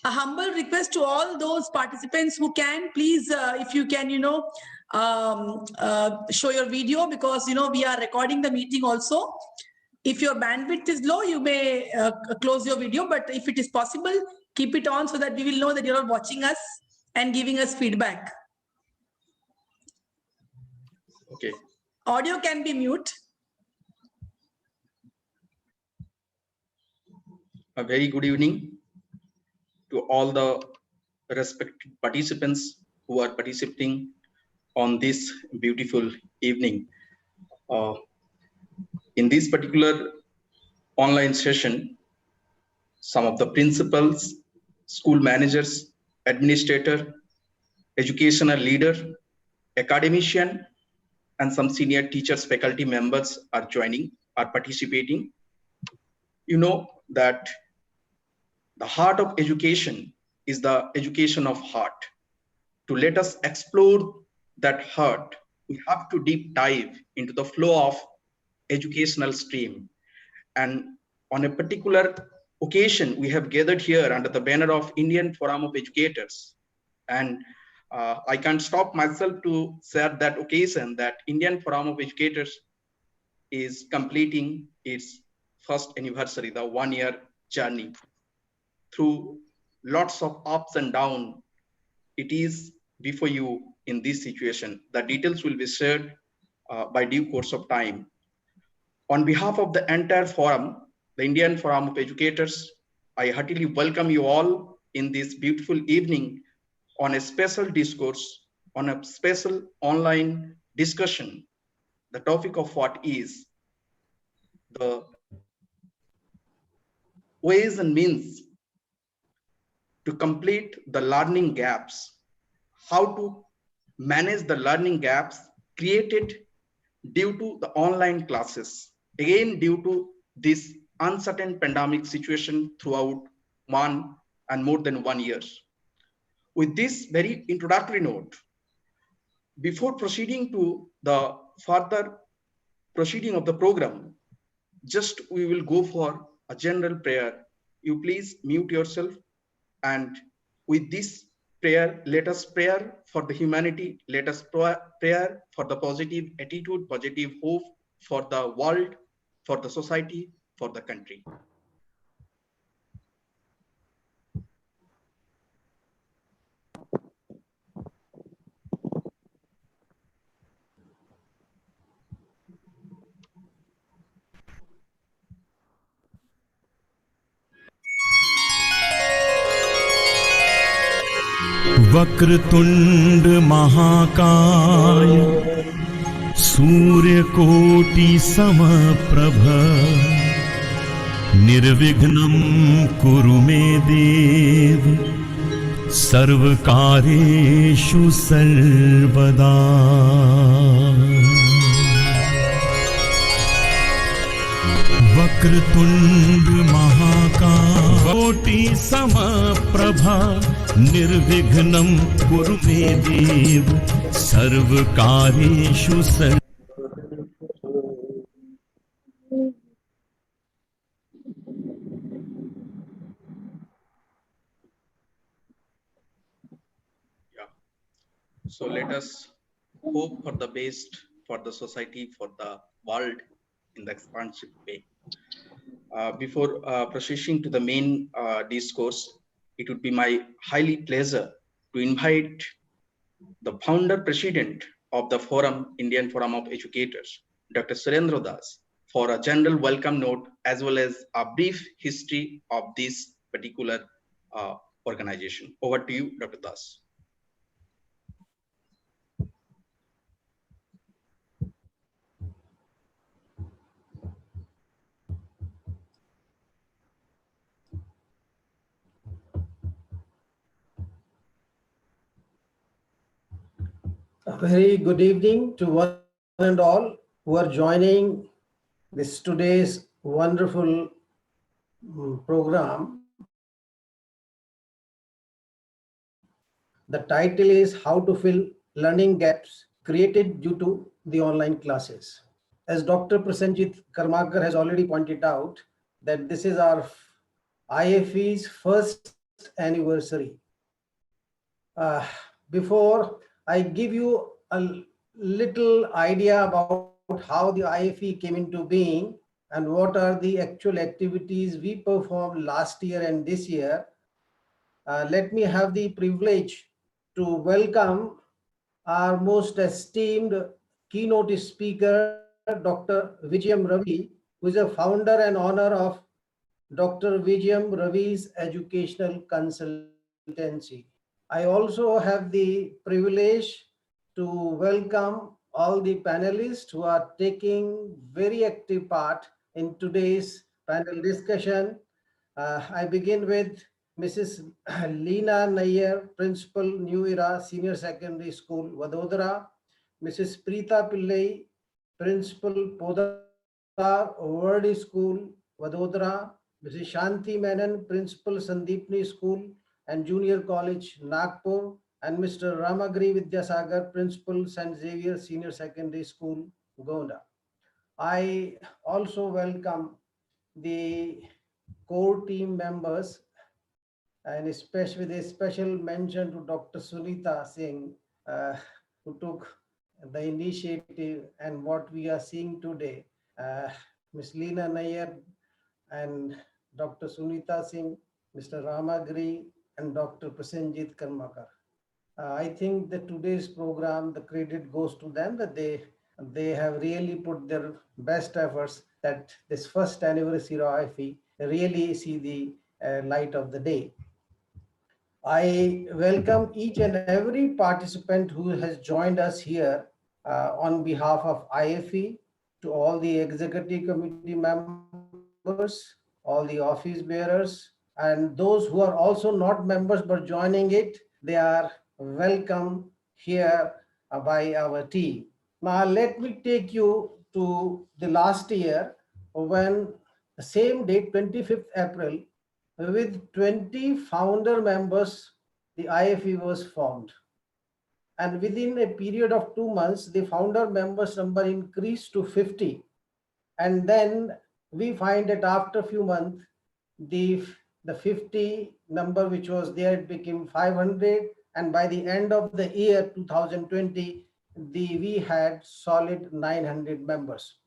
a humble request to all those participants who can, please, if you can, show your video, because, we are recording the meeting also. If your bandwidth is low, you may close your video, but if it is possible, keep it on so that we will know that you are watching us and giving us feedback. Okay. Audio can be mute. A very good evening to all the respected participants who are participating on this beautiful evening. In this particular online session, some of the principals, school managers, administrator, educational leader, academician, and some senior teachers, faculty members are participating. You know that the heart of education is the education of heart. To let us explore that heart, we have to deep dive into the flow of educational stream. And on a particular occasion, we have gathered here under the banner of Indian Forum of Educators. And I can't stop myself to share that occasion that Indian Forum of Educators is completing its first anniversary, the 1-year journey. Through lots of ups and downs, it is before you in this situation. The details will be shared by due course of time. On behalf of the entire forum, the Indian Forum of Educators, I heartily welcome you all in this beautiful evening on a special discourse, on a special online discussion. The topic of what is the ways and means to complete the learning gaps, how to manage the learning gaps created due to the online classes, again due to this uncertain pandemic situation throughout more than 1 year. With this very introductory note, before proceeding to the further proceeding of the program, just we will go for a general prayer. You please mute yourself, and with this prayer, let us pray for the humanity, let us pray for the positive attitude, positive hope for the world, for the society, for the country. Vakratunda महाकाय सूर्यकोटि समप्रभ निर्विघ्नं कुरु मे देव सर्वकार्येषु सर्वदा। वक्रतुंड महाकाय कोटि समप्रभा निर्विघ्नं कुरु मे देव सर्वकार्येषु सर्वदा। So let us hope for the best for the society, for the world in the expansive way. Before proceeding to the main discourse, it would be my highly pleasure to invite the founder president of the forum, Indian Forum of Educators, Dr. Surendra Das, for a general welcome note as well as a brief history of this particular organization. Over to you, Dr. Das. A very good evening to one and all who are joining this today's wonderful program. The title is How to Fill Learning Gaps Created Due to the Online Classes. As Dr. Prasenjit Karmakar has already pointed out, that this is our IFE's first anniversary. Before I give you a little idea about how the IFE came into being and what are the actual activities we performed last year and this year, let me have the privilege to welcome our most esteemed keynote speaker, Dr. Vijayam Ravi, who is a founder and owner of Dr. Vijayam Ravi's Educational Consultancy. I also have the privilege to welcome all the panelists who are taking very active part in today's panel discussion. I begin with Mrs. Leena Nair, Principal, New Era Senior Secondary School, Vadodara. Mrs. Preeta Pillai, Principal, Podar World School, Vadodara. Mrs. Shanti Menon, Principal, Sandeepni School and Junior College, Nagpur. And Mr. Ramagiri Vidyasagar, Principal, St. Xavier Senior Secondary School, Gonda. I also welcome the core team members, and especially with a special mention to Dr. Sunita Singh, who took the initiative and what we are seeing today. Ms. Leena Nair and Dr. Sunita Singh, Mr. Ramagiri, and Dr. Prasenjit Karmakar. I think that today's program, the credit goes to them, that they have really put their best efforts that this first anniversary of IFE really see the light of the day. I welcome each and every participant who has joined us here on behalf of IFE, to all the executive committee members, all the office bearers, and those who are also not members but joining it, they are welcome here by our team. Now, let me take you to the last year when the same date, 25th April, with 20 founder members, the IFE was formed. And within a period of 2 months, the founder members number increased to 50. And then we find that after a few months, the 50 number which was there, it became 500. And by the end of the year 2020, we had solid 900 members.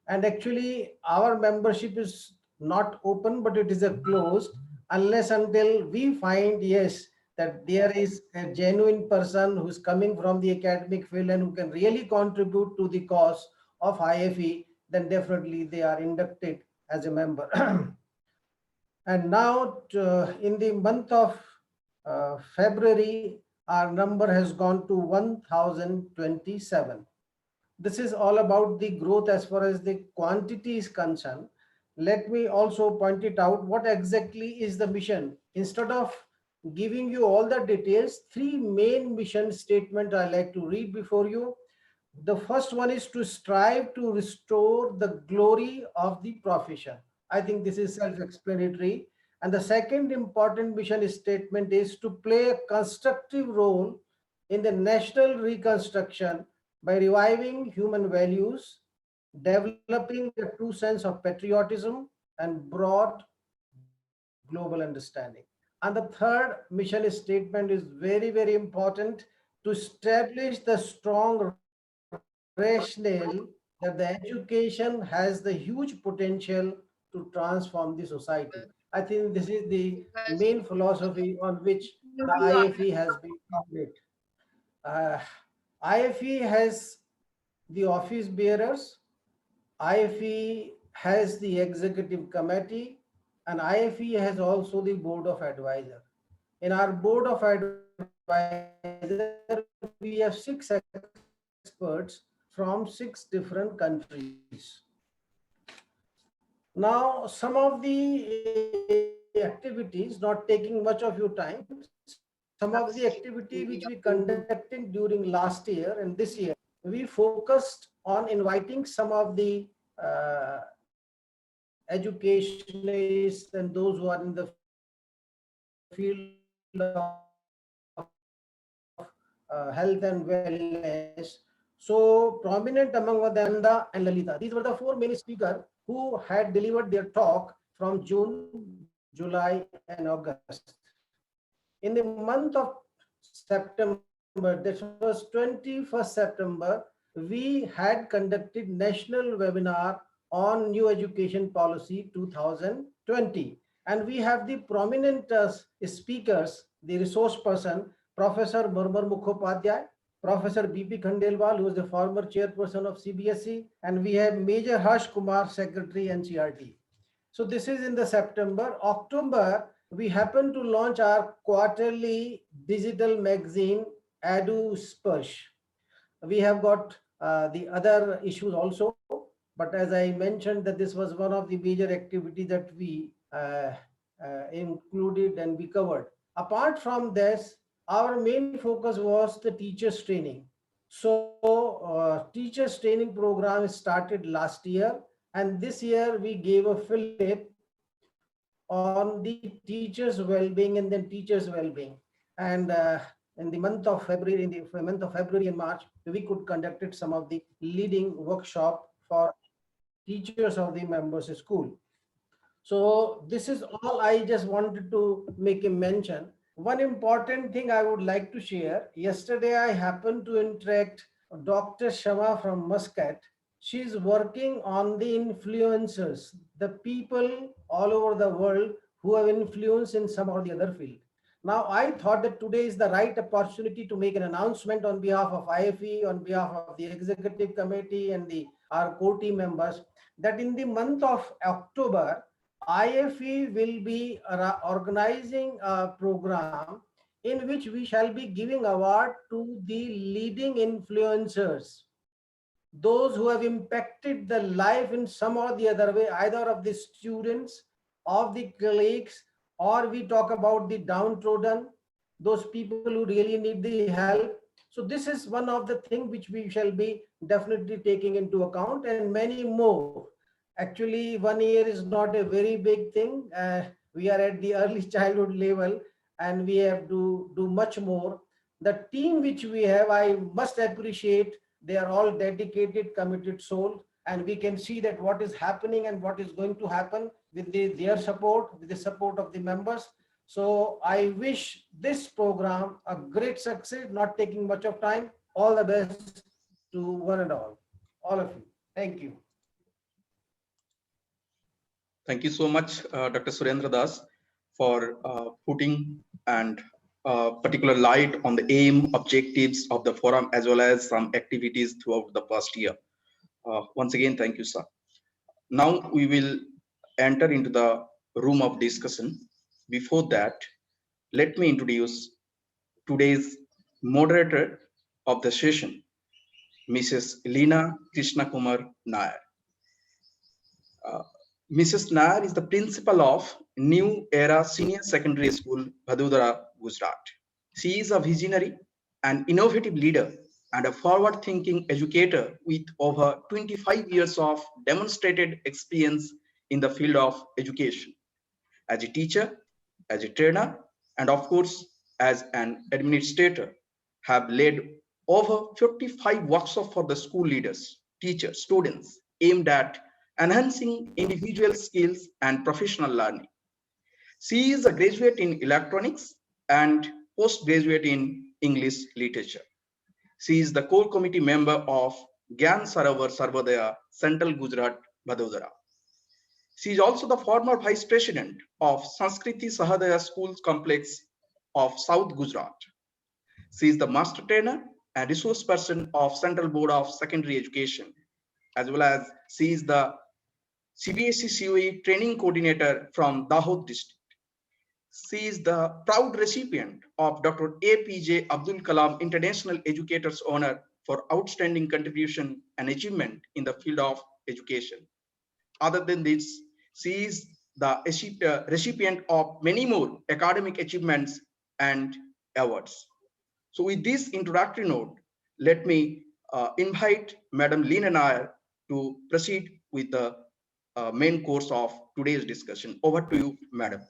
And actually, our membership is not open, but it is a closed unless until we find, yes, that there is a genuine person who's coming from the academic field and who can really contribute to the cause of IFE, then definitely they are inducted as a member. And now in the month of February, our number has gone to 1027. This is all about the growth as far as the quantity is concerned. Let me also point it out what exactly is the mission. Instead of giving you all the details, 3 main mission statements I like to read before you. The first one is to strive to restore the glory of the profession. I think this is self-explanatory. And the second important mission statement is to play a constructive role in the national reconstruction by reviving human values, developing a true sense of patriotism and broad global understanding. And the third mission statement is very, very important, to establish the strong rationale that the education has the huge potential to transform the society. I think this is the main philosophy on which the IFE has been founded. IFE has the office bearers, IFE has the executive committee, and IFE has also the board of advisor. In our board of advisor, we have 6 experts from 6 different countries. Now, some of the activities, not taking much of your time, some of the activity which we conducted during last year and this year, we focused on inviting some of the educationists and those who are in the field of health and wellness. So prominent among them, Nanda and Lalita. These were the 4 main speakers who had delivered their talk from June, July, and August. In the month of September, that was 21st September, we had conducted national webinar on New Education Policy 2020. And we have the prominent speakers, the resource person, Professor Murmur Mukhopadhyay, Professor B.P. Khandelwal, who is the former chairperson of CBSE, and we have Major Harsh Kumar, Secretary NCERT. So this is in the September. October, we happen to launch our quarterly digital magazine, EduSparsh. We have got the other issues also, but as I mentioned that this was one of the major activities that we included and we covered. Apart from this, our main focus was the teachers training. So teachers training program started last year, and this year we gave a fillip on the teachers' well-being and then teachers' well-being. And in the month of February, and March, we could conducted some of the leading workshop for teachers of the members school. So this is all I just wanted to make a mention. One important thing I would like to share. Yesterday, I happened to interact Dr. Shama from Muscat. She's working on the influencers, the people all over the world who have influence in some or the other field. Now, I thought that today is the right opportunity to make an announcement on behalf of IFE, on behalf of the executive committee and our core team members, that in the month of October, IFE will be organizing a program in which we shall be giving award to the leading influencers, those who have impacted the life in some or the other way, either of the students, of the colleagues, or we talk about the downtrodden, those people who really need the help. So this is one of the things which we shall be definitely taking into account, and many more. Actually, 1 year is not a very big thing. We are at the early childhood level and we have to do much more. The team which we have, I must appreciate, they are all dedicated, committed souls, and we can see that what is happening and what is going to happen with their support, with the support of the members. So I wish this program a great success, not taking much of time. All the best to one and all of you. Thank you. Thank you so much, Dr. Surendra Das, for putting and particular light on the aim, objectives of the forum, as well as some activities throughout the past year. Once again, thank you, sir. Now we will enter into the room of discussion. Before that, let me introduce today's moderator of the session, Mrs. Leena Krishnakumar Nair. Mrs. Nair is the principal of New Era Senior Secondary School, Vadodara, Gujarat. She is a visionary and innovative leader and a forward-thinking educator with over 25 years of demonstrated experience in the field of education. As a teacher, as a trainer, and of course, as an administrator, have led over 55 workshops for the school leaders, teachers, students, aimed at enhancing individual skills and professional learning. She is a graduate in electronics and postgraduate in English literature. She is the core committee member of Gyan Sarovar Sarvodaya, Central Gujarat, Vadodara. She is also the former vice president of Sanskriti Sahodaya Schools Complex of South Gujarat. She is the master trainer and resource person of Central Board of Secondary Education, as well as she is the CBSE COE training coordinator from Dahod district. She is the proud recipient of Dr. APJ Abdul Kalam International Educators Honor for outstanding contribution and achievement in the field of education. Other than this, she is the recipient of many more academic achievements and awards. So with this introductory note, let me invite Madam Leena Nair to proceed with the main course of today's discussion. Over to you, Madam.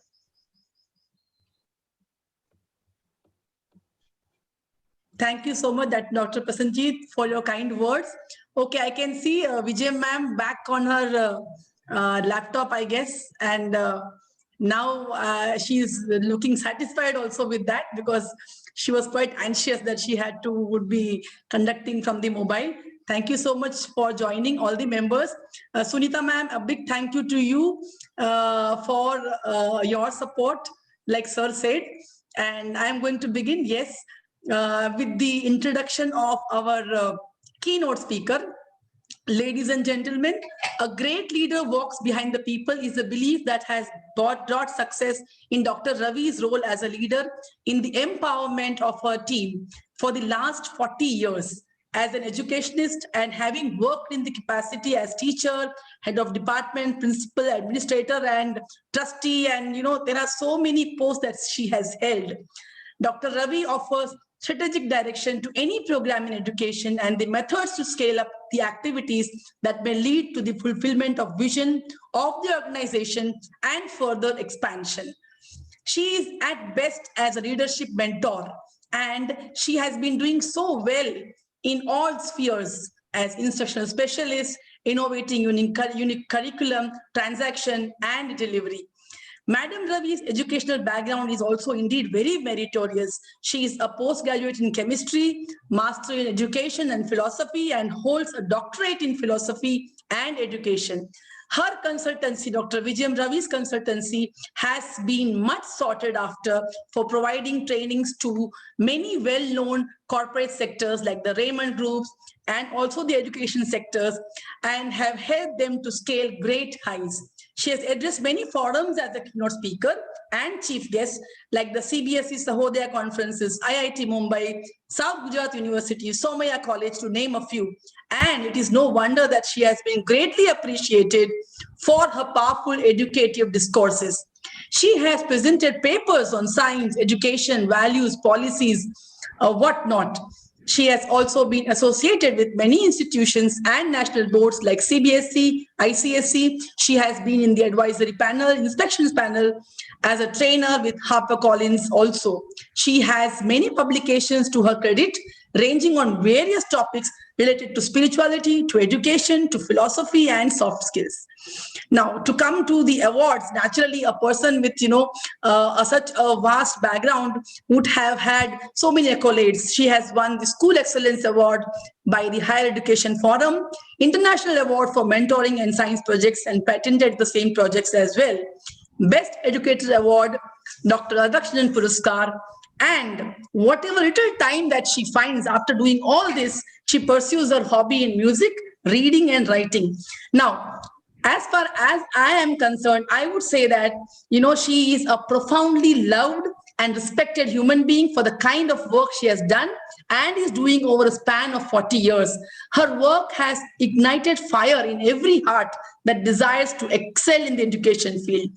Thank you so much, Dr. Prasanjit, for your kind words. Okay, I can see Vijay ma'am back on her laptop, I guess. And Now she's looking satisfied also with that, because she was quite anxious that she would be conducting from the mobile. Thank you so much for joining, all the members. Sunita ma'am, a big thank you to you for your support, like sir said. And I'm going to begin, yes, with the introduction of our keynote speaker. Ladies and gentlemen, a great leader walks behind the people is a belief that has brought success in Dr. Ravi's role as a leader in the empowerment of her team for the last 40 years. As an educationist and having worked in the capacity as teacher, head of department, principal, administrator, and trustee, and there are so many posts that she has held. Dr. Ravi offers strategic direction to any program in education and the methods to scale up the activities that may lead to the fulfillment of vision of the organization and further expansion. She is at best as a leadership mentor, and she has been doing so well in all spheres as instructional specialist, innovating unique curriculum, transaction, and delivery. Madam Ravi's educational background is also indeed very meritorious. She is a postgraduate in chemistry, master in education and philosophy, and holds a doctorate in philosophy and education. Her consultancy, Dr. Vijayam Ravi's consultancy, has been much sought after for providing trainings to many well-known corporate sectors like the Raymond Groups and also the education sectors, and have helped them to scale great heights. She has addressed many forums as a keynote speaker and chief guest, like the CBSE Sahodaya conferences, IIT Mumbai, South Gujarat University, Somaya College, to name a few. And it is no wonder that she has been greatly appreciated for her powerful educative discourses. She has presented papers on science, education, values, policies, whatnot. She has also been associated with many institutions and national boards like CBSE, ICSE. She has been in the advisory panel, inspections panel, as a trainer with HarperCollins also. She has many publications to her credit, ranging on various topics related to spirituality, to education, to philosophy, and soft skills. Now, to come to the awards, naturally, a person with such a vast background would have had so many accolades. She has won the School Excellence Award by the Higher Education Forum, International Award for Mentoring and Science Projects, and patented the same projects as well. Best Educator Award, Dr. Radhakrishnan Puraskar, and whatever little time that she finds after doing all this, she pursues her hobby in music, reading, and writing. Now, as far as I am concerned, I would say that, she is a profoundly loved and respected human being for the kind of work she has done and is doing over a span of 40 years. Her work has ignited fire in every heart that desires to excel in the education field.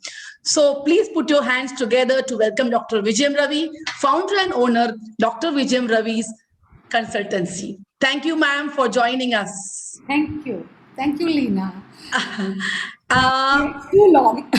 So please put your hands together to welcome Dr. Vijayam Ravi, founder and owner, Dr. Vijayam Ravi's consultancy. Thank you, ma'am, for joining us. Thank you. Thank you, Leena. It's too long.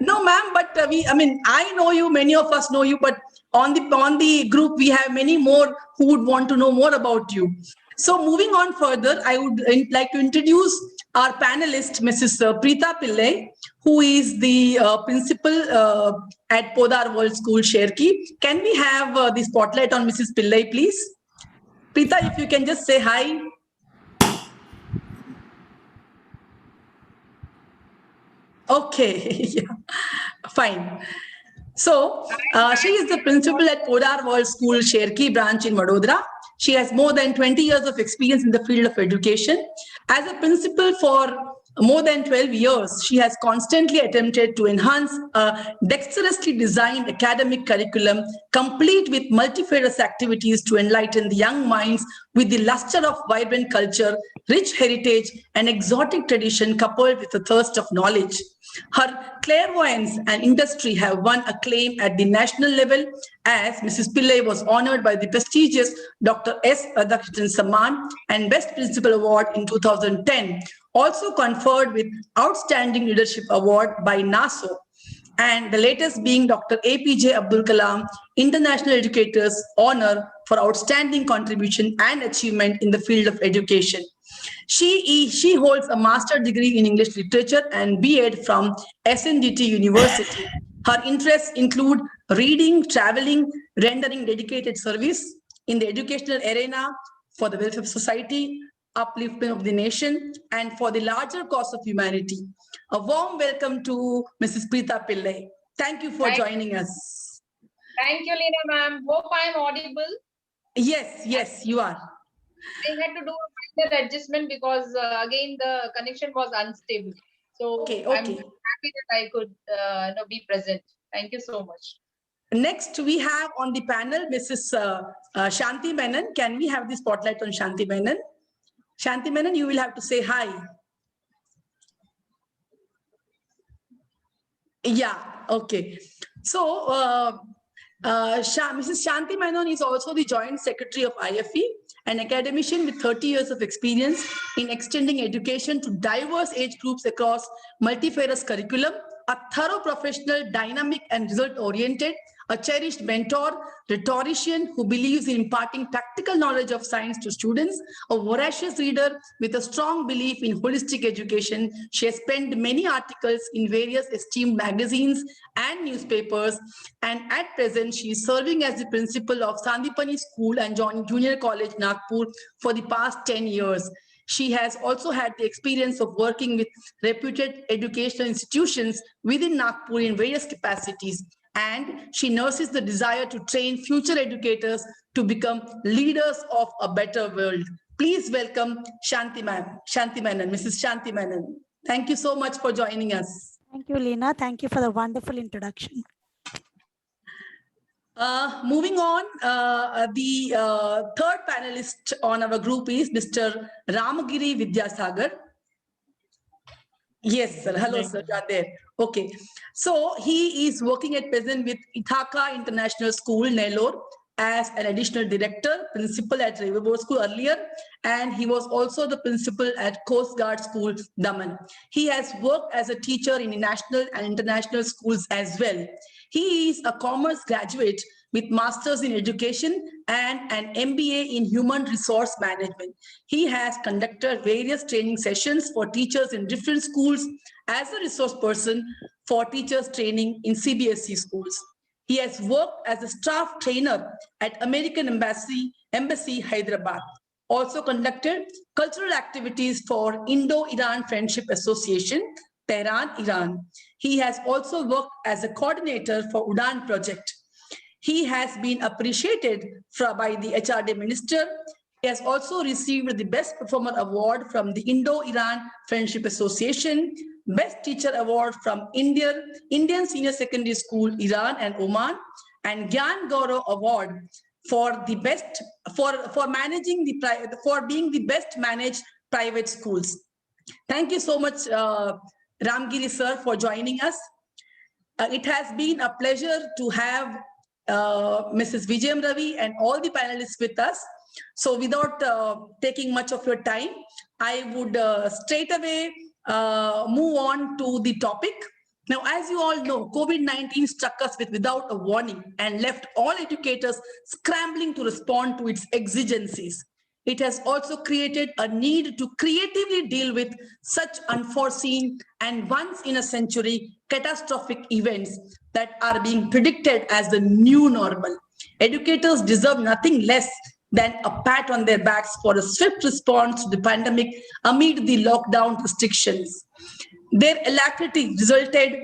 No, ma'am, but I know you, many of us know you, but on the group, we have many more who would want to know more about you. So moving on further, I would like to introduce our panelist, Mrs. Preeta Pillai, who is the principal at Podar World School, Sherki. Can we have the spotlight on Mrs. Pillai, please? Preeta, if you can just say hi. Okay, yeah. Fine. So she is the principal at Podar World School, Sherki branch in Vadodara. She has more than 20 years of experience in the field of education. As a principal for more than 12 years, she has constantly attempted to enhance a dexterously designed academic curriculum, complete with multifarious activities to enlighten the young minds with the luster of vibrant culture, rich heritage, and exotic tradition coupled with a thirst of knowledge. Her clairvoyance and industry have won acclaim at the national level, as Mrs. Pillai was honored by the prestigious Dr. S. Radhakrishnan Samman and Best Principal Award in 2010, also conferred with Outstanding Leadership Award by NASO, and the latest being Dr. APJ Abdul Kalam International Educators Honor for Outstanding Contribution and Achievement in the Field of Education. She holds a master's degree in English literature and B.Ed from SNDT University. Her interests include reading, traveling, rendering dedicated service in the educational arena for the welfare of society, upliftment of the nation, and for the larger cause of humanity. A warm welcome to Mrs. Preeta Pillai. Thank you for joining us. Thank you, Leena ma'am. Hope I'm audible. Yes, you are. I had to do a minor adjustment because again the connection was unstable. So Okay. I'm happy that I could be present. Thank you so much. Next, we have on the panel Mrs. Shanti Menon. Can we have the spotlight on Shanti Menon? Shanti Menon, you will have to say hi. Yeah, okay. So, Mrs. Shanti Menon is also the Joint Secretary of IFE, an academician with 30 years of experience in extending education to diverse age groups across multifarious curriculum, a thorough professional, dynamic and result-oriented, a cherished mentor, rhetorician who believes in imparting practical knowledge of science to students, a voracious reader with a strong belief in holistic education. She has penned many articles in various esteemed magazines and newspapers, and at present she is serving as the principal of Sandipani School and Junior College, Nagpur for the past 10 years. She has also had the experience of working with reputed educational institutions within Nagpur in various capacities, and she nurses the desire to train future educators to become leaders of a better world. Please welcome Shanti Menon, Mrs. Shanti Menon. Thank you so much for joining us. Thank you, Leena. Thank you for the wonderful introduction. Moving on, the third panelist on our group is Mr. Ramagiri Vidyasagar. Yes, sir. Hello, sir. You are there. Okay. So he is working at present with Ithaka International School, Nellore, as an additional director, principal at Riverboat School earlier, and he was also the principal at Coast Guard School, Daman. He has worked as a teacher in national and international schools as well. He is a commerce graduate with Masters in Education and an MBA in Human Resource Management. He has conducted various training sessions for teachers in different schools as a resource person for teachers training in CBSE schools. He has worked as a staff trainer at American Embassy, Hyderabad. Also conducted cultural activities for Indo-Iran Friendship Association, Tehran, Iran. He has also worked as a coordinator for UDAN project. He has been appreciated by the HRD minister. He has also received the Best Performer Award from the Indo-Iran Friendship Association, Best Teacher Award from Indian Senior Secondary School, Iran and Oman, and Gyan Gaurav Award for the best for being the best managed private schools. Thank you so much, Ramgiri sir, for joining us. It has been a pleasure to have Mrs. Vijayam Ravi and all the panelists with us. So without taking much of your time, I would straight away move on to the topic. Now, as you all know, COVID-19 struck us without a warning and left all educators scrambling to respond to its exigencies. It has also created a need to creatively deal with such unforeseen and once-in-a-century catastrophic events that are being predicted as the new normal. Educators deserve nothing less than a pat on their backs for a swift response to the pandemic amid the lockdown restrictions. Their alacrity resulted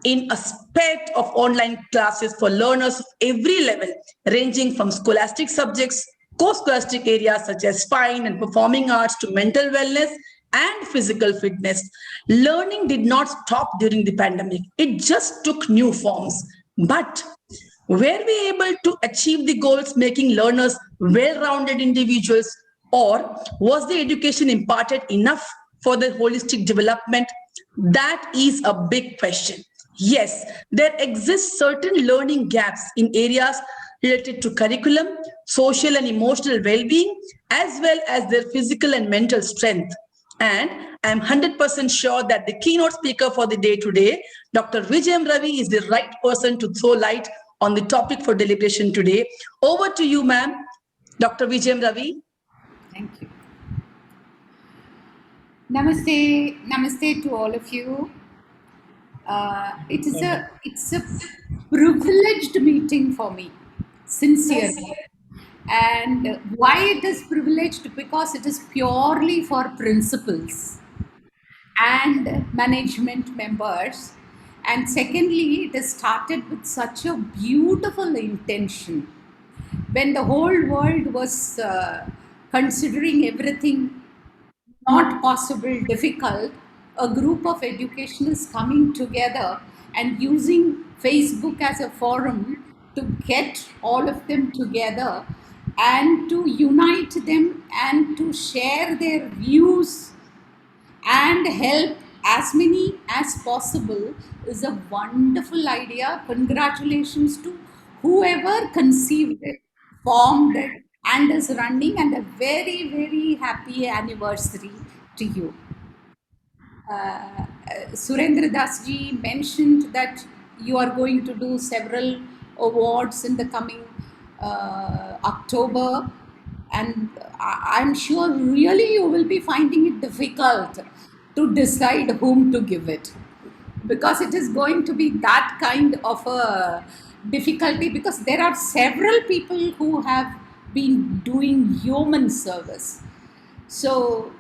in a spate of online classes for learners of every level, ranging from scholastic subjects, co-scholastic areas such as fine and performing arts to mental wellness and physical fitness. Learning did not stop during the pandemic. It just took new forms. But were we able to achieve the goals, making learners well-rounded individuals, or was the education imparted enough for their holistic development? That is a big question. Yes, there exist certain learning gaps in areas related to curriculum, social and emotional well-being, as well as their physical and mental strength. And I'm 100% sure that the keynote speaker for the day today, Dr. Vijayam Ravi, is the right person to throw light on the topic for deliberation today. Over to you, ma'am, Dr. Vijayam Ravi. Thank you. Namaste, namaste to all of you. It's a privileged meeting for me, sincerely. And why it is privileged? Because it is purely for principals and management members. And secondly, it is started with such a beautiful intention. When the whole world was considering everything not possible, difficult, a group of educationists coming together and using Facebook as a forum to get all of them together and to unite them and to share their views and help as many as possible is a wonderful idea. Congratulations to whoever conceived it, formed it, and is running, and a very, very happy anniversary to you. Surendra Das ji mentioned that you are going to do several awards in the coming October, and I'm sure really you will be finding it difficult to decide whom to give it, because it is going to be that kind of a difficulty, because there are several people who have been doing human service. So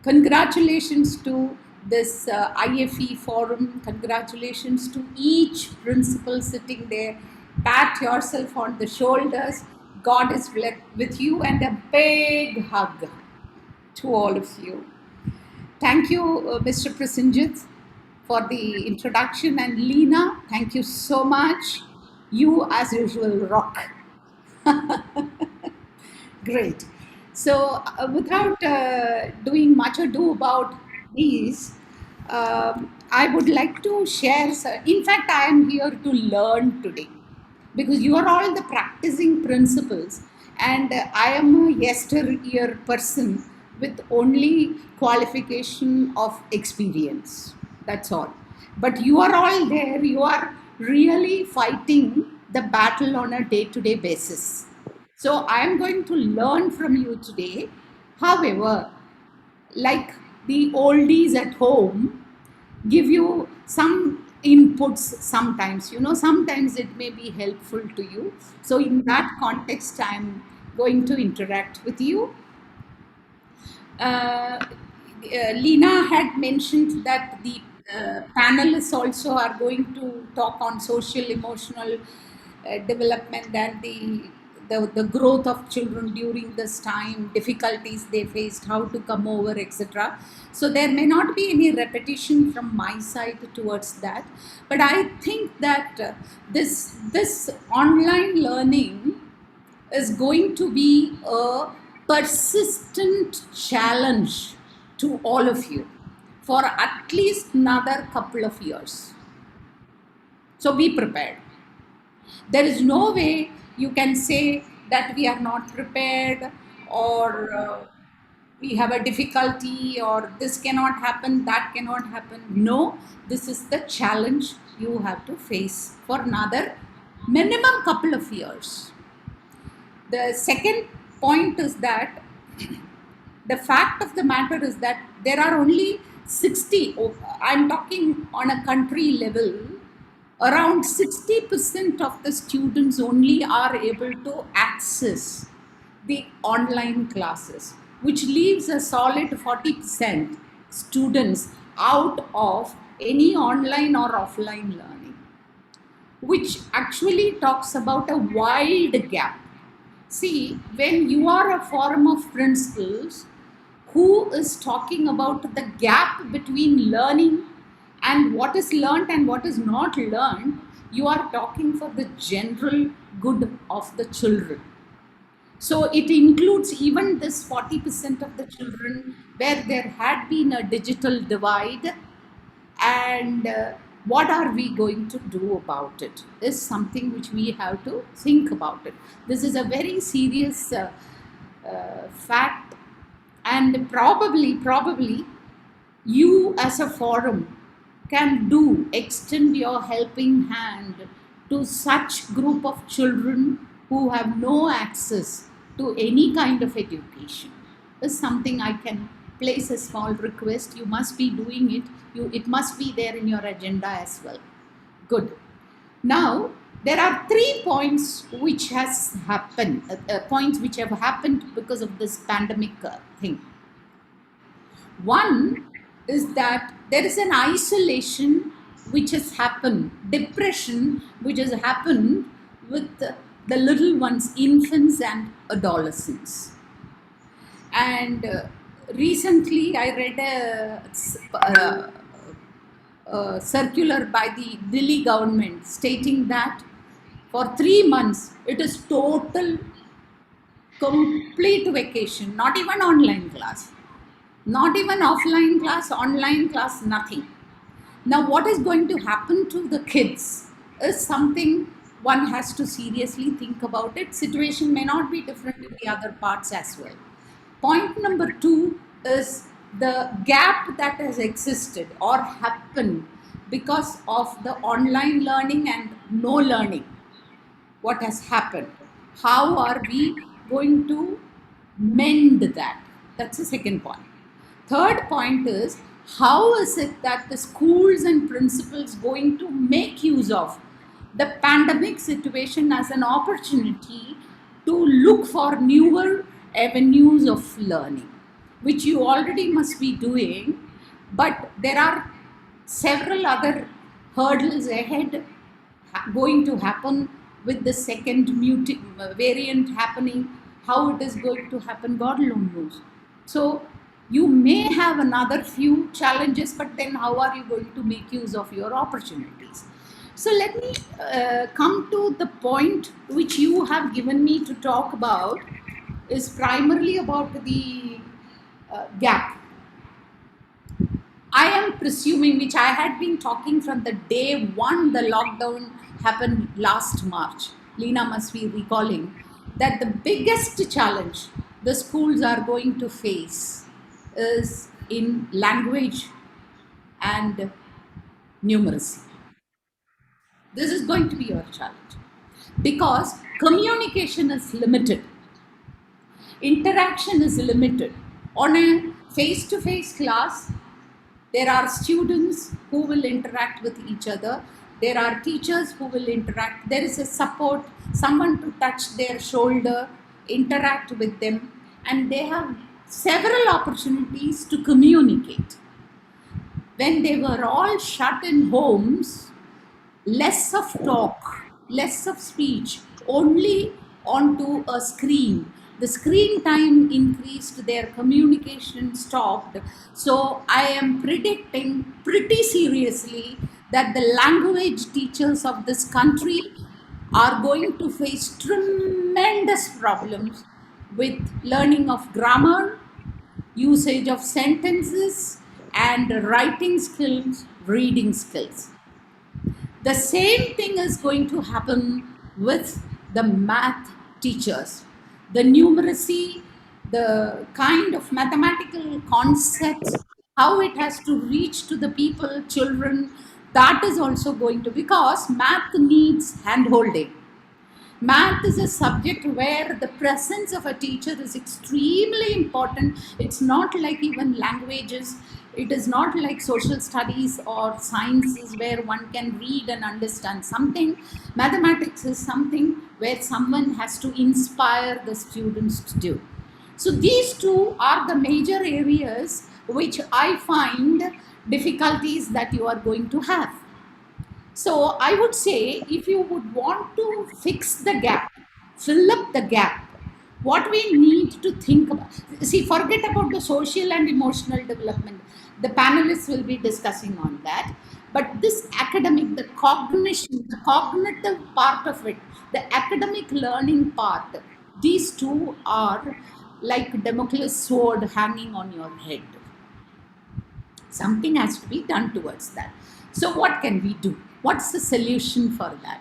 congratulations to this IFE forum. Congratulations to each principal sitting there. Pat yourself on the shoulders. God is with you, and a big hug to all of you. Thank you, Mr. Prasenjit, for the introduction. And Leena, thank you so much. You, as usual, rock. Great. So without doing much ado about these, I would like to share. In fact, I am here to learn today, because you are all the practicing principals, and I am a yesteryear person with only qualification of experience. That's all. But you are all there. You are really fighting the battle on a day-to-day basis. So I am going to learn from you today. However, like the oldies at home, give you some inputs sometimes. Sometimes it may be helpful to you. So in that context, I'm going to interact with you. Leena had mentioned that the panelists also are going to talk on social emotional development and the growth of children during this time, difficulties they faced, how to come over, etc. So there may not be any repetition from my side towards that, but I think that this online learning is going to be a persistent challenge to all of you for at least another couple of years. So be prepared. There is no way you can say that we are not prepared, or we have a difficulty, or this cannot happen, that cannot happen. No, this is the challenge you have to face for another minimum couple of years. The second point is that the fact of the matter is that there are only 60, I'm talking on a country level, around 60% of the students only are able to access the online classes, which leaves a solid 40% students out of any online or offline learning, which actually talks about a wide gap. See, when you are a forum of principals who is talking about the gap between learning and what is learned and what is not learned, you are talking for the general good of the children. So it includes even this 40% of the children where there had been a digital divide, and what are we going to do about it is something which we have to think about it. This is a very serious fact, and probably you as a forum can extend your helping hand to such group of children who have no access to any kind of education. Is something I can place a small request. You must be doing it. It must be there in your agenda as well. Good. Now, there are 3 points which has happened, points which have happened because of this pandemic thing. One is that there is an isolation which has happened, depression which has happened with the little ones, infants and adolescents. And recently I read a circular by the Delhi government stating that for 3 months it is total complete vacation, not even online class, not even offline class, online class, nothing. Now what is going to happen to the kids is something one has to seriously think about it. Situation may not be different in the other parts as well. Point number 2 is the gap that has existed or happened because of the online learning and no learning. What has happened? How are we going to mend that? That's the second point. Third point is, how is it that the schools and principals going to make use of the pandemic situation as an opportunity to look for newer avenues of learning, which you already must be doing, but there are several other hurdles ahead going to happen with the second variant happening. How it is going to happen, God alone knows. So you may have another few challenges, but then how are you going to make use of your opportunities? So let me come to the point which you have given me to talk about, is primarily about the gap. I am presuming, which I had been talking from the day one the lockdown happened last March, Leena must be recalling, that the biggest challenge the schools are going to face is in language and numeracy. This is going to be your challenge because communication is limited, interaction is limited. On a face-to-face class, there are students who will interact with each other. There are teachers who will interact. There is a support, someone to touch their shoulder, interact with them, and they have several opportunities to communicate. When they were all shut in homes, less of talk, less of speech, only onto a screen. The screen time increased, their communication stopped. So I am predicting pretty seriously that the language teachers of this country are going to face tremendous problems with learning of grammar, usage of sentences, and writing skills, reading skills. The same thing is going to happen with the math teachers. The numeracy, the kind of mathematical concepts, how it has to reach to the people, children, that is also going to, because math needs hand-holding. Math is a subject where the presence of a teacher is extremely important. It's not like even languages. It is not like social studies or sciences where one can read and understand something. Mathematics is something where someone has to inspire the students to do. So these two are the major areas which I find difficulties that you are going to have. So I would say, if you would want to fix the gap, fill up the gap, what we need to think about, see, forget about the social and emotional development. The panelists will be discussing on that. But this academic, the cognition, the cognitive part of it, the academic learning part, these two are like Damocles sword hanging on your head. Something has to be done towards that. So what can we do? What's the solution for that?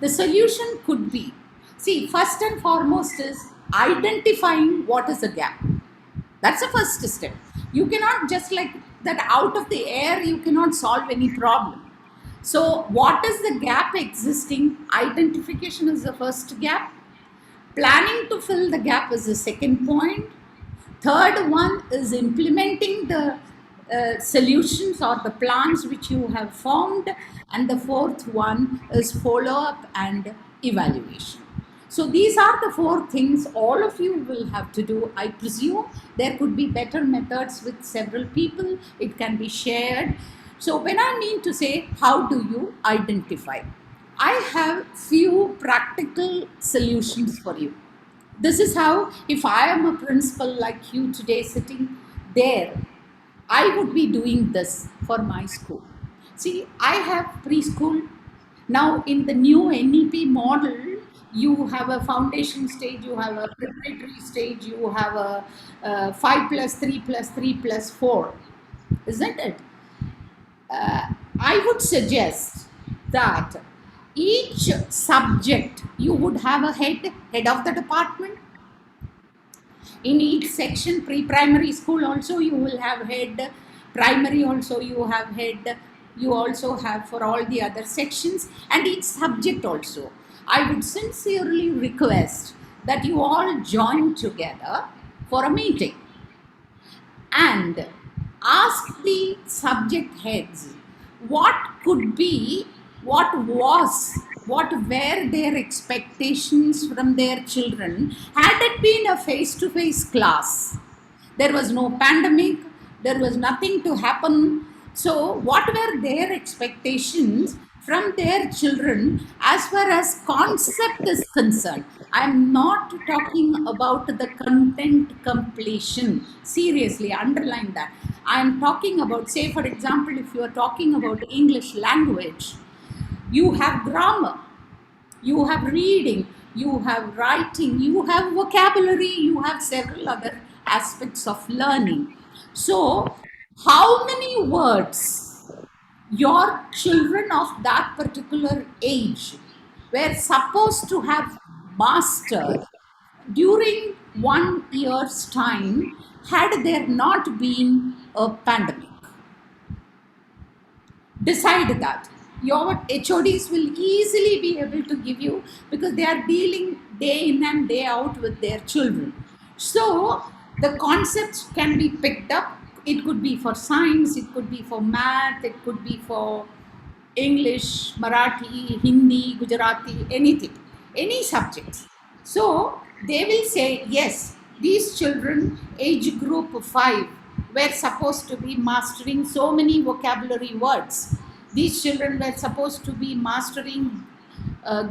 The solution could be, see, first and foremost is identifying what is the gap. That's the first step. You cannot just like that out of the air, you cannot solve any problem. So what is the gap existing? Identification is the first gap. Planning to fill the gap is the second point. Third one is implementing the solutions or the plans which you have formed. And the fourth one is follow-up and evaluation. So these are the four things all of you will have to do. I presume there could be better methods with several people. It can be shared. So when I mean to say, how do you identify? I have few practical solutions for you. This is how, if I am a principal like you today sitting there, I would be doing this for my school. See, I have preschool. Now in the new NEP model, you have a foundation stage, you have a preparatory stage, you have a 5 plus 3 plus 3 plus 4, isn't it? I would suggest that each subject, you would have a head of the department. In each section, pre-primary school also you will have head, primary also you have head, you also have for all the other sections, and each subject also. I would sincerely request that you all join together for a meeting and ask the subject heads what could be, what were their expectations from their children had it been a face-to-face class. There was no pandemic, there was nothing to happen. So what were their expectations from their children as far as concept is concerned? I am not talking about the content completion. Seriously, underline that. I am talking about, say for example, if you are talking about English language, you have grammar, you have reading, you have writing, you have vocabulary, you have several other aspects of learning. So, how many words your children of that particular age were supposed to have mastered during 1 year's time had there not been a pandemic? Decide that. Your HODs will easily be able to give you, because they are dealing day in and day out with their children. So the concepts can be picked up. It could be for science, it could be for math, it could be for English, Marathi, Hindi, Gujarati, anything, any subjects. So they will say, yes, these children, age group 5, were supposed to be mastering so many vocabulary words. These children were supposed to be mastering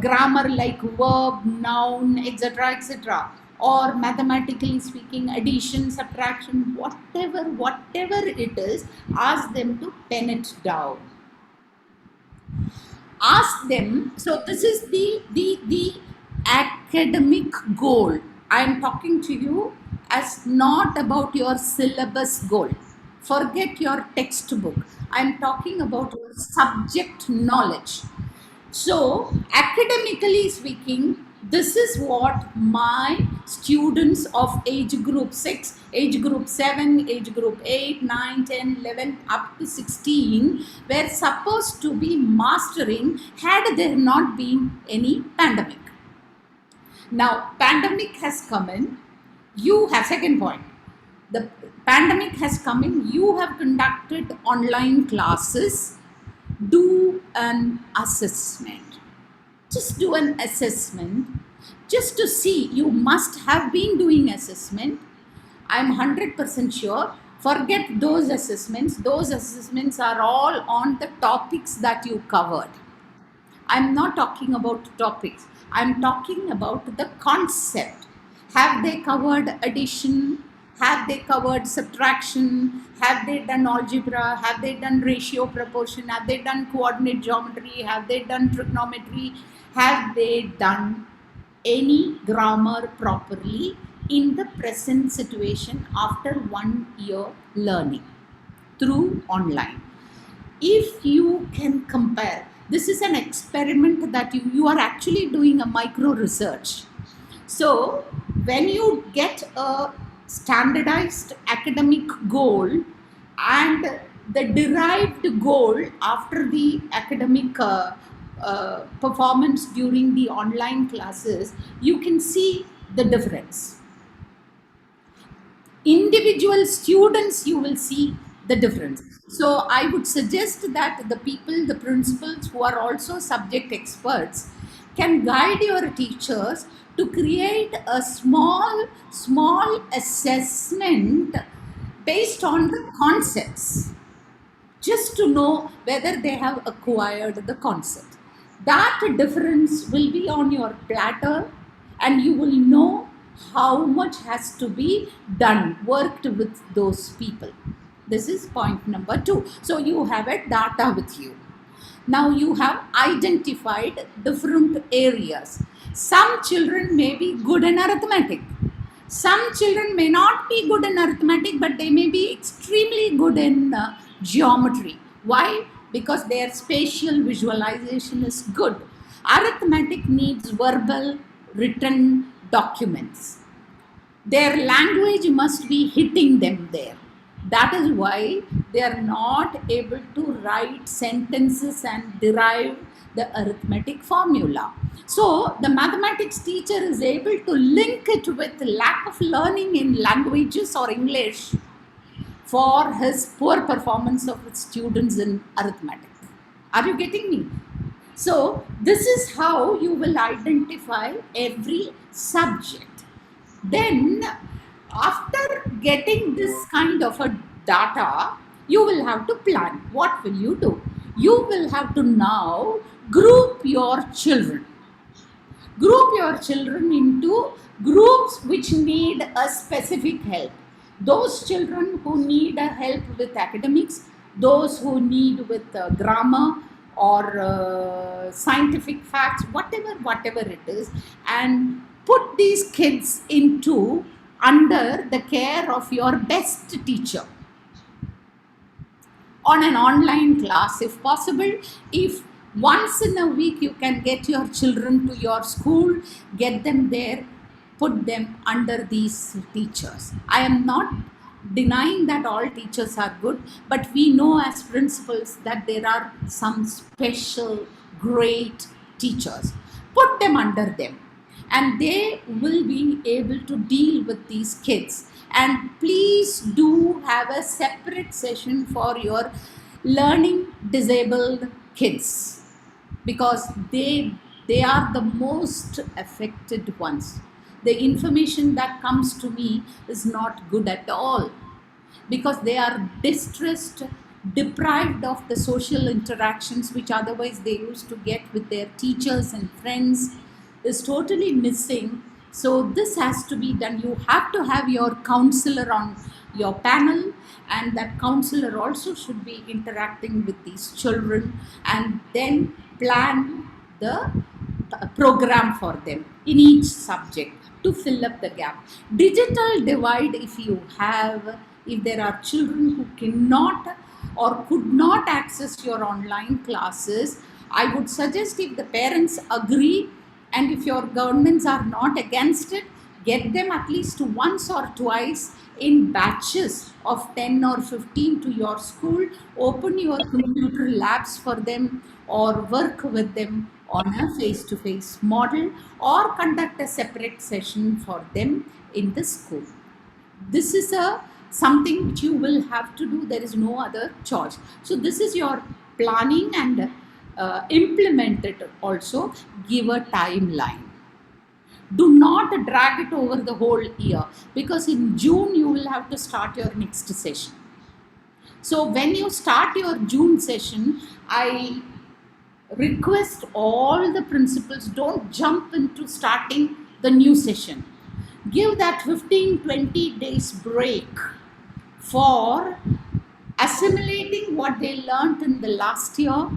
grammar like verb, noun, etc., etc., or mathematically speaking, addition, subtraction, whatever it is, ask them to pen it down. Ask them. So this is the academic goal. I am talking to you as not about your syllabus goal. Forget your textbook. I am talking about your subject knowledge. So, academically speaking, this is what my students of age group 6, age group 7, age group 8, 9, 10, 11, up to 16 were supposed to be mastering had there not been any pandemic. Now, pandemic has come in. You have, second point, the pandemic has come in, you have conducted online classes. Do an assessment. Just do an assessment just to see. You must have been doing assessment. I'm 100% sure. Forget those assessments. Those assessments are all on the topics that you covered. I'm not talking about topics. I'm talking about the concept. Have they covered addition? Have they covered subtraction? Have they done algebra? Have they done ratio proportion? Have they done coordinate geometry? Have they done trigonometry? Have they done any grammar properly in the present situation after 1 year learning through online? If you can compare, this is an experiment that you are actually doing a micro research. So when you get a standardized academic goal and the derived goal after the academic performance during the online classes, you can see the difference. individual students, you will see the difference. So I would suggest that the people, the principals who are also subject experts, can guide your teachers to create a small assessment based on the concepts, just to know whether they have acquired the concept. That difference will be on your platter, and you will know how much has to be done, worked with those people. This is point number 2. So you have a data with you. Now you have identified different areas. Some children may be good in arithmetic. Some children may not be good in arithmetic, but they may be extremely good in geometry. Why? Because their spatial visualization is good. Arithmetic needs verbal, written documents. Their language must be hitting them there. That is why they are not able to write sentences and derive the arithmetic formula. So the mathematics teacher is able to link it with lack of learning in languages or English for his poor performance of his students in arithmetic. Are you getting me? So this is how you will identify every subject. Then after getting this kind of a data, you will have to plan. What will you do? You will have to now group your children. Group your children into groups which need a specific help. Those children who need a help with academics, those who need with grammar or scientific facts, whatever it is, and put these kids into under the care of your best teacher on an online class if possible. If once in a week you can get your children to your school, get them there, put them under these teachers. I am not denying that all teachers are good, but we know as principals that there are some special great teachers. Put them under them, and they will be able to deal with these kids. And please do have a separate session for your learning disabled kids, because they are the most affected ones. The information that comes to me is not good at all, because they are distressed, deprived of the social interactions which otherwise they used to get with their teachers and friends, is totally missing. So this has to be done. You have to have your counselor on your panel, and that counselor also should be interacting with these children, and then plan the program for them in each subject to fill up the gap. Digital divide, if you have, if there are children who cannot or could not access your online classes, I would suggest, if the parents agree and if your governments are not against it, get them at least once or twice in batches of 10 or 15 to your school. Open your computer labs for them, or work with them on a face-to-face model, or conduct a separate session for them in the school. This is something which you will have to do. There is no other choice. So this is your planning, and implement it also. Give a timeline. Do not drag it over the whole year, because in June you will have to start your next session. So when you start your June session, I request all the principals, don't jump into starting the new session. Give that 15-20 days break for assimilating what they learned in the last year.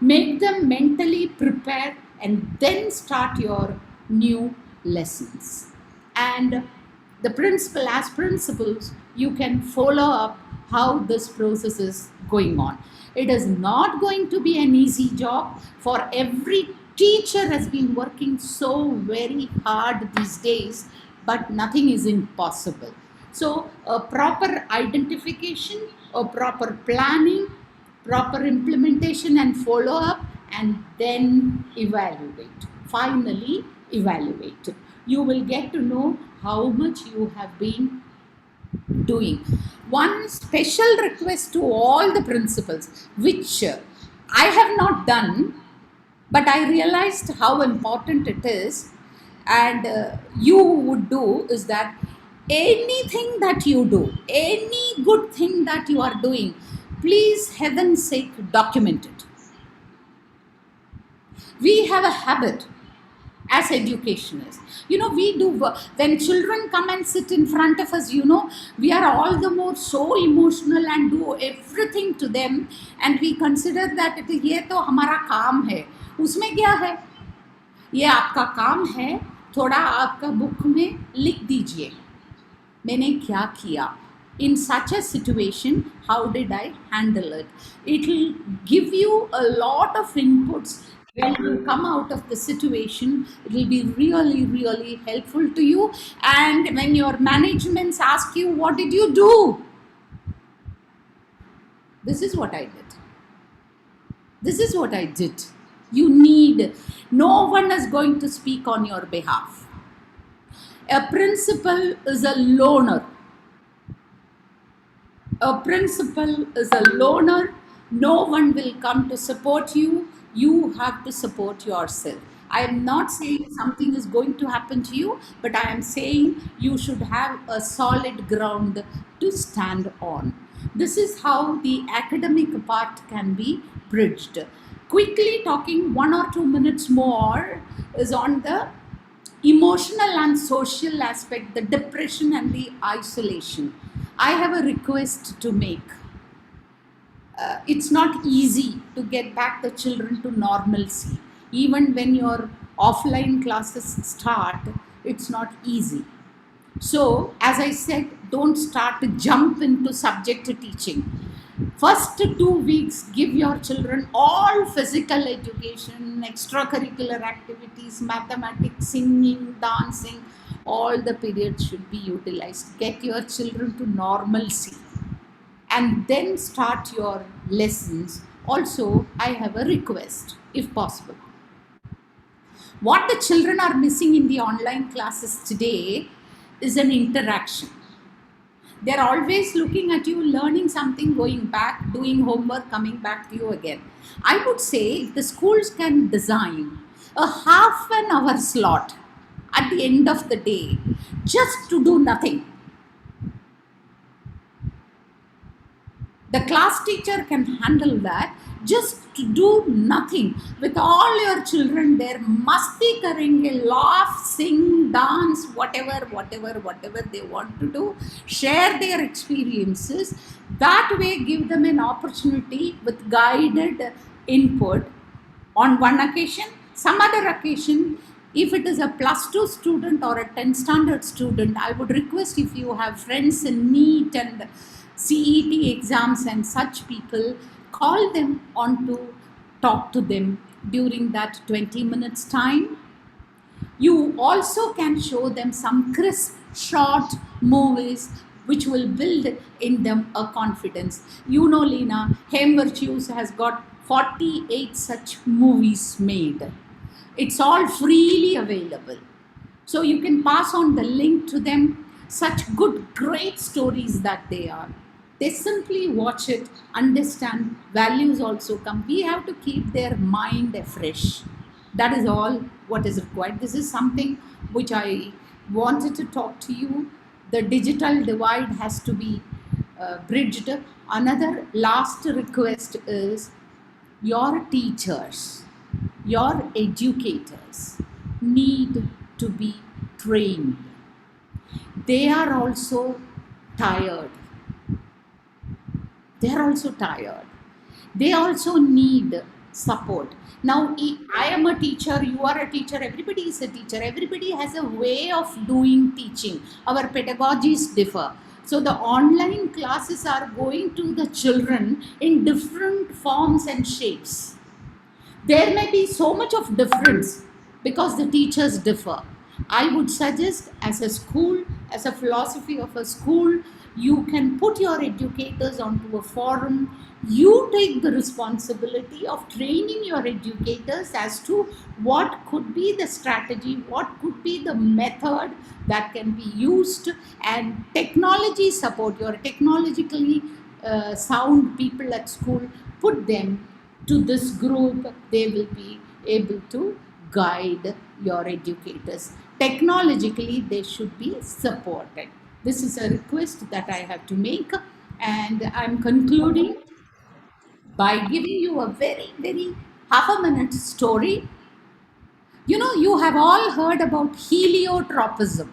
Make them mentally prepared, and then start your new lessons. And the principal, as principals, you can follow up how this process is going on. It is not going to be an easy job. For every teacher has been working so very hard these days, but nothing is impossible. So a proper identification, a proper planning, proper implementation and follow up, and then evaluate. Finally, evaluate. You will get to know how much you have been doing. One special request to all the principals, which I have not done, but I realized how important it is, and you would do, is that anything that you do, any good thing that you are doing, please, heaven's sake, document it. We have a habit as educationists. We do, when children come and sit in front of us, we are all the more so emotional and do everything to them, and we consider that ये तो हमारा काम है. उसमें क्या है? ये आपका काम है, थोड़ा आपका बुक में लिख दीजिए, मैंने क्या किया. In such a situation, how did I handle it? It will give you a lot of inputs. When you come out of the situation, it will be really, really helpful to you. And when your managements ask you, what did you do? This is what I did. This is what I did. No one is going to speak on your behalf. A principal is a loner. A principal is a loner. No one will come to support you. You have to support yourself. I am not saying something is going to happen to you, but I am saying you should have a solid ground to stand on. This is how the academic part can be bridged. Quickly talking 1 or 2 minutes more is on the emotional and social aspect, the depression and the isolation. I have a request to make. It's not easy to get back the children to normalcy. Even when your offline classes start, it's not easy. So, as I said, don't start to jump into subject teaching. First 2 weeks, give your children all physical education, extracurricular activities, mathematics, singing, dancing, all the periods should be utilized. Get your children to normalcy and then start your lessons. Also, I have a request, if possible. What the children are missing in the online classes today is an interaction. They're always looking at you, learning something, going back, doing homework, coming back to you again. I would say if the schools can design a half an hour slot at the end of the day just to do nothing. The class teacher can handle that, just to do nothing with all your children there, masti karenge, laugh, sing, dance, whatever they want to do, share their experiences. That way give them an opportunity with guided input on one occasion. Some other occasion, if it is a +2 student or a 10th standard student, I would request, if you have friends in NEET and CET exams and such people, call them on to talk to them during that 20 minutes time. You also can show them some crisp, short movies which will build in them a confidence. Lena, Hem Virtues has got 48 such movies made. It's all freely available. So you can pass on the link to them. Such good, great stories that they are. They simply watch it, understand, values also come. We have to keep their mind fresh. That is all what is required. This is something which I wanted to talk to you. The digital divide has to be bridged. Another last request is your teachers, your educators need to be trained. They are also tired. They are also tired. They also need support. Now, I am a teacher, you are a teacher, everybody is a teacher. Everybody has a way of doing teaching. Our pedagogies differ. So the online classes are going to the children in different forms and shapes. There may be so much of difference because the teachers differ. I would suggest, as a school, as a philosophy of a school, You can put your educators onto a forum. You take the responsibility of training your educators as to what could be the strategy, what could be the method that can be used, and technology support. Your technologically sound people at school, put them to this group. They will be able to guide your educators. Technologically, they should be supported. This is a request that I have to make, and I'm concluding by giving you a very, very half a minute story. You know, you have all heard about heliotropism,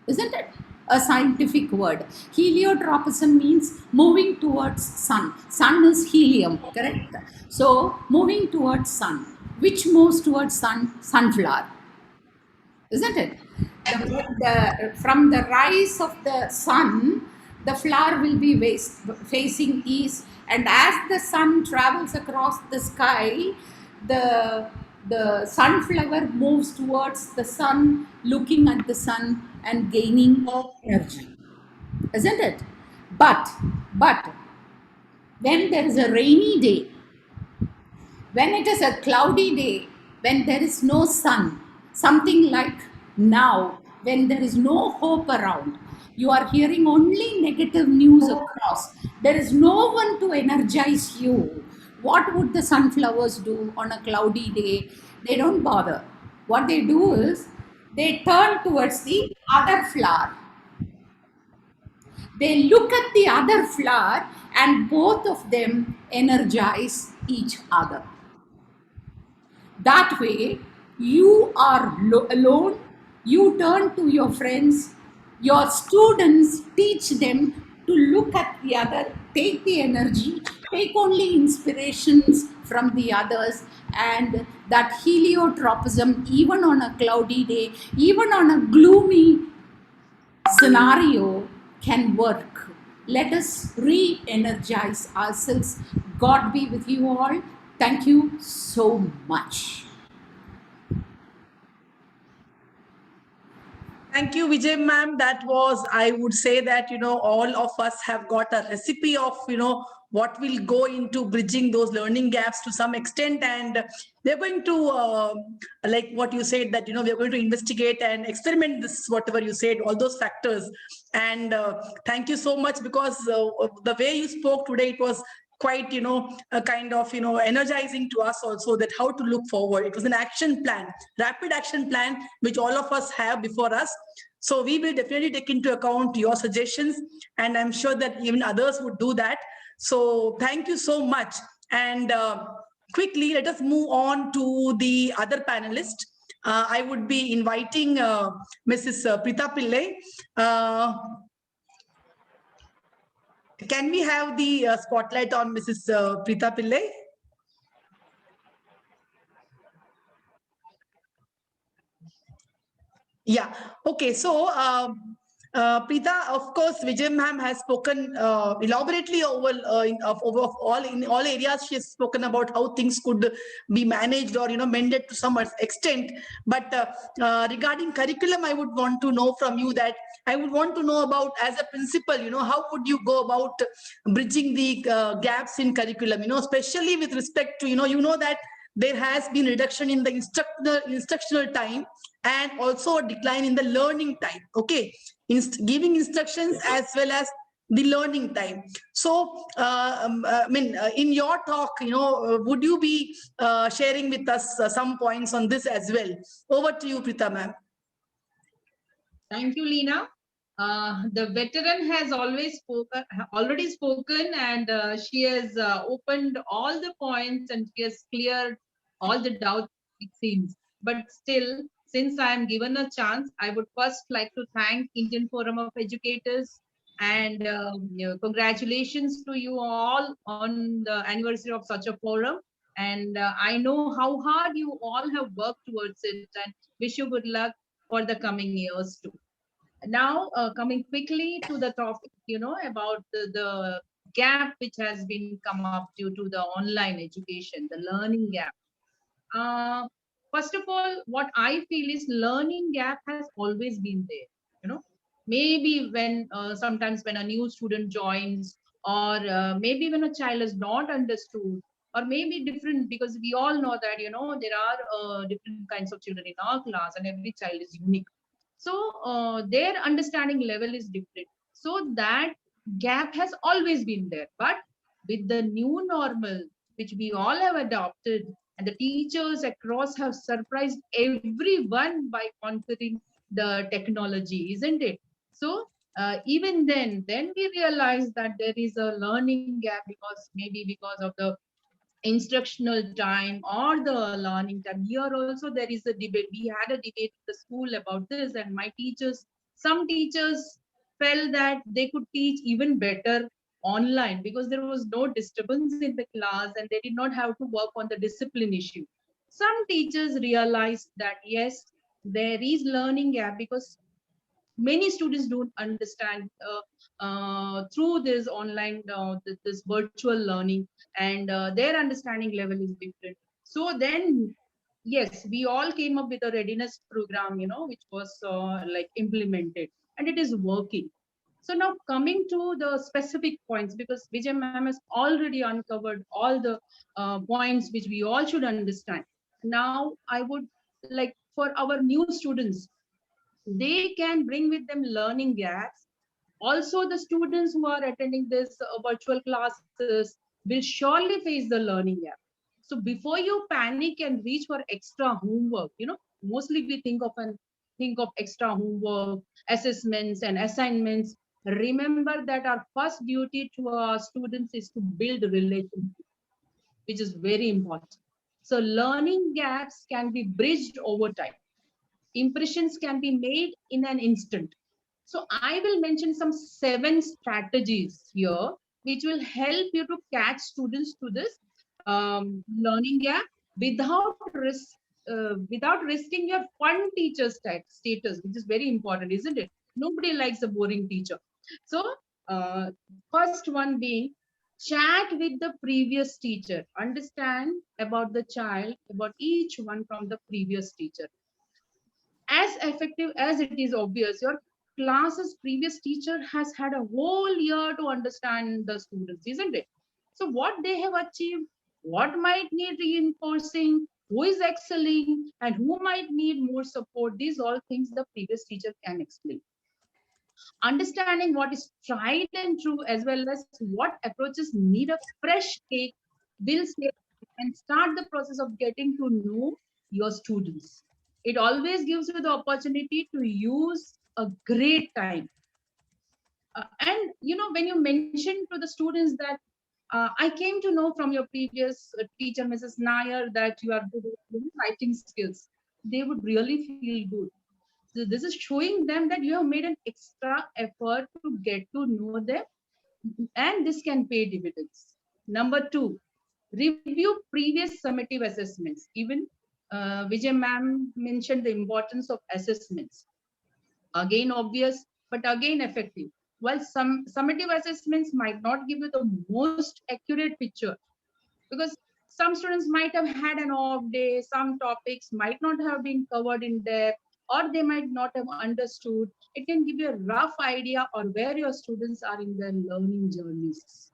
isn't it? A scientific word. Heliotropism means moving towards sun. Sun is helium, correct? So moving towards sun. Which moves towards sun? Sunflower, isn't it? From the rise of the sun, the flower will be facing east, and as the sun travels across the sky, the sunflower moves towards the sun, looking at the sun and gaining energy, isn't it? But when there is a rainy day, when it is a cloudy day, when there is no sun, something like now, when there is no hope around, you are hearing only negative news across, there is no one to energize you. What would the sunflowers do on a cloudy day? They don't bother. What they do is they turn towards the other flower. They look at the other flower, and both of them energize each other. That way, you are alone, you turn to your friends, your students, teach them to look at the other, take the energy, take only inspirations from the others, and that heliotropism, even on a cloudy day, even on a gloomy scenario, can work. Let us re-energize ourselves. God be with you all. Thank you so much. Thank you, Vijay ma'am. That was, I would say that, all of us have got a recipe of, what will go into bridging those learning gaps to some extent. And we're going to, like what you said, that, we're going to investigate and experiment this, whatever you said, all those factors. And thank you so much, because the way you spoke today, it was quite, a kind of, energizing to us also, that how to look forward. It was an action plan, rapid action plan, which all of us have before us. So we will definitely take into account your suggestions, and I'm sure that even others would do that. So thank you so much. And quickly, let us move on to the other panelist. I would be inviting Mrs. Preeta Pillai. Can we have the spotlight on Mrs. Preeta Pillai? Yeah. Okay. So, Preeta, of course, Vijay ma'am has spoken elaborately over in all areas. She has spoken about how things could be managed or mended to some extent. But regarding curriculum, I would want to know from you that I would want to know about, as a principal, how would you go about bridging the gaps in curriculum? Especially with respect to that there has been reduction in the instructional time, and also a decline in the learning time. Okay, giving instructions as well as the learning time. So, in your talk, would you be sharing with us some points on this as well? Over to you, Preeta ma'am. Thank you, Leena. The veteran has already spoken, and she has opened all the points, and she has cleared all the doubts, it seems. But still, since I am given a chance, I would first like to thank Indian Forum of Educators, and congratulations to you all on the anniversary of such a forum. And I know how hard you all have worked towards it, and wish you good luck for the coming years too. Now, coming quickly to the topic, about the gap which has been come up due to the online education, the learning gap. First of all, what I feel is learning gap has always been there. Maybe when sometimes when a new student joins, or maybe when a child is not understood, or maybe different, because we all know that there are different kinds of children in our class and every child is unique. So their understanding level is different. So that gap has always been there, but with the new normal which we all have adopted, and the teachers across have surprised everyone by conquering the technology, isn't it? So even then we realized that there is a learning gap, because maybe because of the instructional time or the learning time. Here also there is a debate. We had a debate in the school about this, and my teachers, some teachers felt that they could teach even better online because there was no disturbance in the class and they did not have to work on the discipline issue. Some teachers realized that yes, there is learning gap because many students don't understand through this online this virtual learning, and their understanding level is different. So then yes, we all came up with a readiness program, which was like implemented, and it is working. So now coming to the specific points, because Vijay ma'am has already uncovered all the points which we all should understand. Now I would like, for our new students, they can bring with them learning gaps. Also, the students who are attending this virtual classes will surely face the learning gap. So before you panic and reach for extra homework, mostly we think of extra homework, assessments and assignments. Remember that our first duty to our students is to build relationships, which is very important. So learning gaps can be bridged over time. Impressions can be made in an instant. So I will mention some 7 strategies here, which will help you to catch students to this learning gap without without risking your fun teacher status, which is very important, isn't it? Nobody likes a boring teacher. So uh, first one being, chat with the previous teacher. Understand about the child, about each one from the previous teacher. As effective as it is obvious, your class's previous teacher has had a whole year to understand the students, isn't it? So what they have achieved, what might need reinforcing, who is excelling, and who might need more support, these all things the previous teacher can explain. Understanding what is tried and true, as well as what approaches need a fresh take, will save and start the process of getting to know your students. It always gives you the opportunity to use a great time. And when you mention to the students that I came to know from your previous teacher, Mrs. Nair, that you are good at writing skills, they would really feel good. So this is showing them that you have made an extra effort to get to know them, and this can pay dividends. Number 2, review previous summative assessments. Even Vijay ma'am mentioned the importance of assessments. Again obvious, but again effective. While some summative assessments might not give you the most accurate picture, because some students might have had an off day, some topics might not have been covered in depth, or they might not have understood. It can give you a rough idea on where your students are in their learning journeys.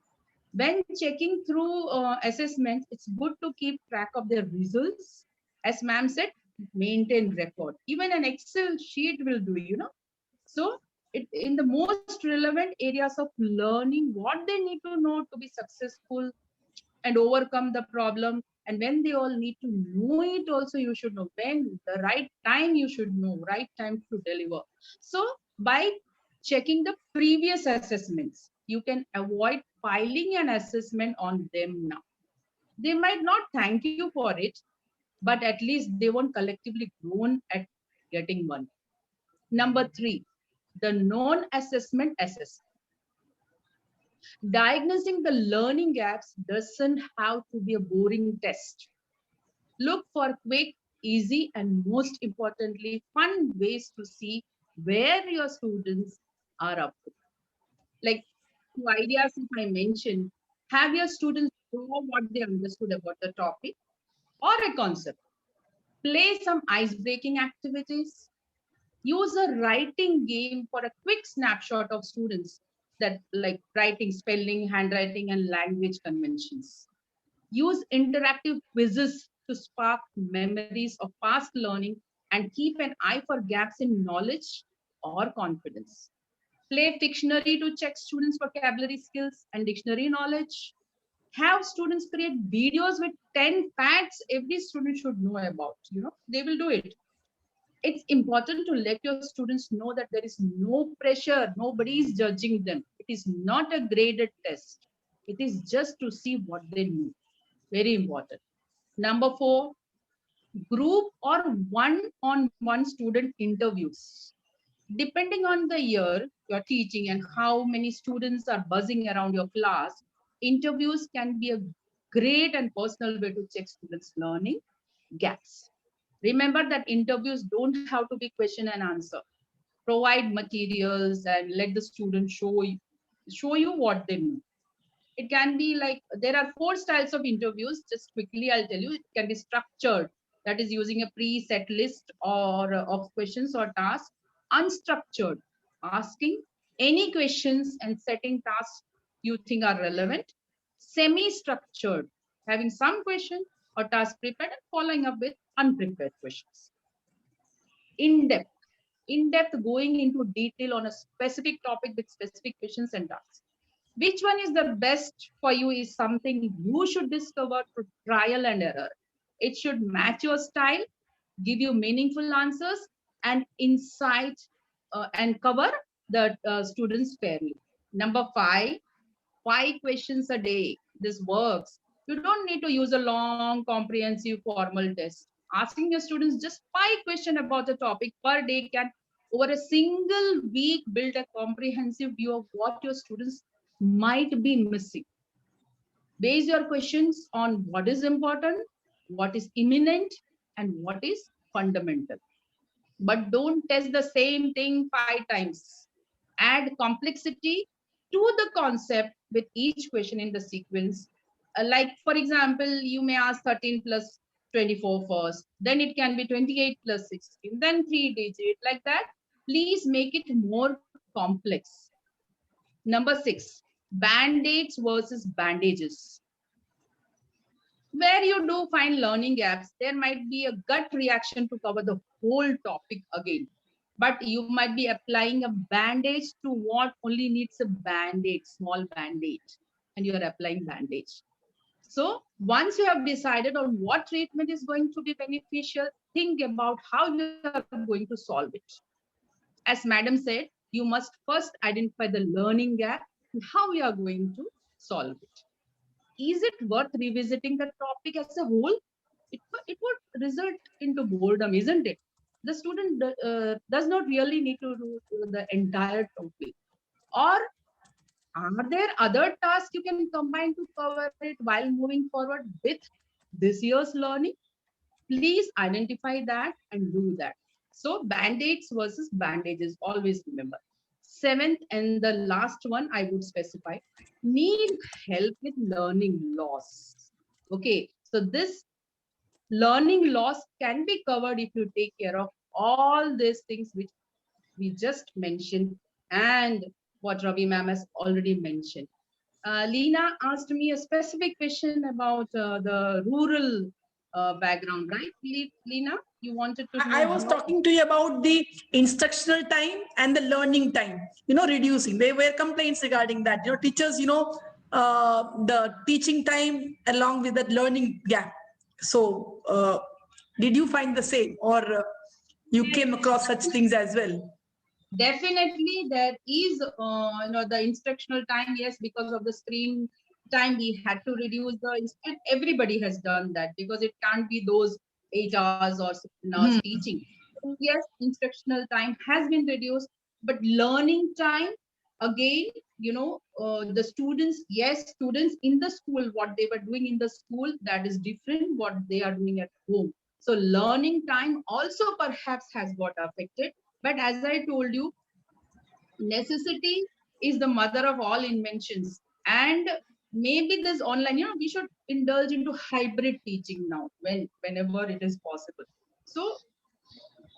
When checking through assessments, it's good to keep track of their results. As ma'am said, maintain record. Even an Excel sheet will do, So in the most relevant areas of learning, what they need to know to be successful and overcome the problem, and when they all need to know it also, you should know when the right time, you should know right time to deliver. So by checking the previous assessments, you can avoid filing an assessment on them now. They might not thank you for it, but at least they won't collectively groan at getting one. Number 3, the non-assessment assessment. Diagnosing the learning gaps doesn't have to be a boring test. Look for quick, easy, and most importantly, fun ways to see where your students are up to. Like 2 ideas, if I mention, have your students know what they understood about the topic or a concept. Play some ice-breaking activities. Use a writing game for a quick snapshot of students, that like writing, spelling, handwriting, and language conventions. Use interactive quizzes to spark memories of past learning and keep an eye for gaps in knowledge or confidence. Play Fictionary to check students' vocabulary skills and dictionary knowledge. Have students create videos with 10 facts every student should know about. They will do it. It's important to let your students know that there is no pressure. Nobody is judging them. It is not a graded test. It is just to see what they know. Very important. Number 4, group or one-on-one student interviews. Depending on the year you're teaching and how many students are buzzing around your class, interviews can be a great and personal way to check students' learning gaps. Remember that interviews don't have to be question and answer. Provide materials and let the student show you what they know. It can be like, there are 4 styles of interviews. Just quickly, I'll tell you. It can be structured, that is using a preset list or of questions or tasks. Unstructured, asking any questions and setting tasks you think are relevant. Semi-structured, having some question or task prepared and following up with unprepared questions. In-depth, going into detail on a specific topic with specific questions and tasks. Which one is the best for you is something you should discover through trial and error. It should match your style, give you meaningful answers and insight, and cover the students fairly. Number 5 questions a day. This works. You don't need to use a long, comprehensive formal test. Asking your students just 5 questions about the topic per day can, over a single week, build a comprehensive view of what your students might be missing. Base your questions on what is important, what is imminent, and what is fundamental. But don't test the same thing 5 times. Add complexity to the concept with each question in the sequence. Like, for example, you may ask 13 plus 24 first, then it can be 28 plus 16, then 3 digit, like that. Please make it more complex. Number 6, band-aids versus bandages. Where you do find learning gaps, there might be a gut reaction to cover the whole topic again. But you might be applying a bandage to what only needs a band-aid, small band-aid, and you are applying bandage. So once you have decided on what treatment is going to be beneficial, think about how you are going to solve it. As Madam said, you must first identify the learning gap and how you are going to solve it. Is it worth revisiting the topic as a whole? It would result into boredom, isn't it? The student does not really need to do the entire topic. Or are there other tasks you can combine to cover it while moving forward with this year's learning? Please identify that and do that. So band-aids versus bandages, always remember. 7th and the last one I would specify, need help with learning loss. Okay, so this learning loss can be covered if you take care of all these things which we just mentioned and what Ravi ma'am has already mentioned. Leena asked me a specific question about the rural background, right? Leena, you wanted to know. I was talking to you about the instructional time and the learning time, reducing. There were complaints regarding that. Teachers, the teaching time along with that learning gap. So did you find the same, or you came across such things as well? Definitely there is, the instructional time. Yes, because of the screen time, we had to reduce and everybody has done that because it can't be those 8 hours or 6 hours teaching. So yes, instructional time has been reduced, but learning time, again, the students, yes, students in the school, what they were doing in the school, that is different what they are doing at home. So learning time also perhaps has got affected. But as I told you, necessity is the mother of all inventions. And maybe this online, we should indulge into hybrid teaching now, whenever it is possible. So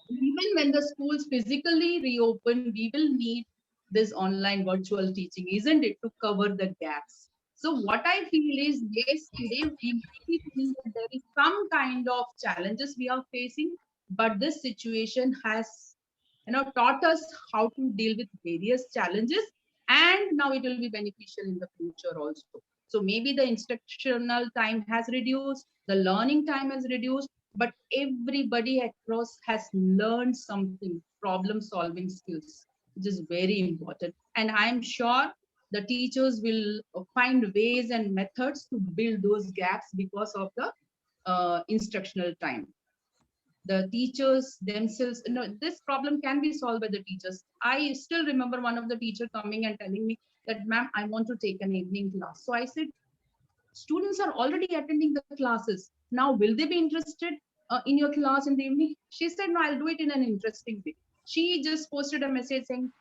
even even when the schools physically reopen, we will need this online virtual teaching, isn't it, to cover the gaps. So what I feel is, yes, today we might be feeling that there is some kind of challenges we are facing, but this situation has, taught us how to deal with various challenges, and now it will be beneficial in the future also. So maybe the instructional time has reduced, the learning time has reduced, but everybody across has learned something, problem solving skills, which is very important. And I'm sure the teachers will find ways and methods to build those gaps because of the instructional time. The teachers themselves, this problem can be solved by the teachers. I still remember one of the teacher coming and telling me that, ma'am, I want to take an evening class. So I said, students are already attending the classes. Now, will they be interested in your class in the evening? She said, no, I'll do it in an interesting way. She just posted a message saying,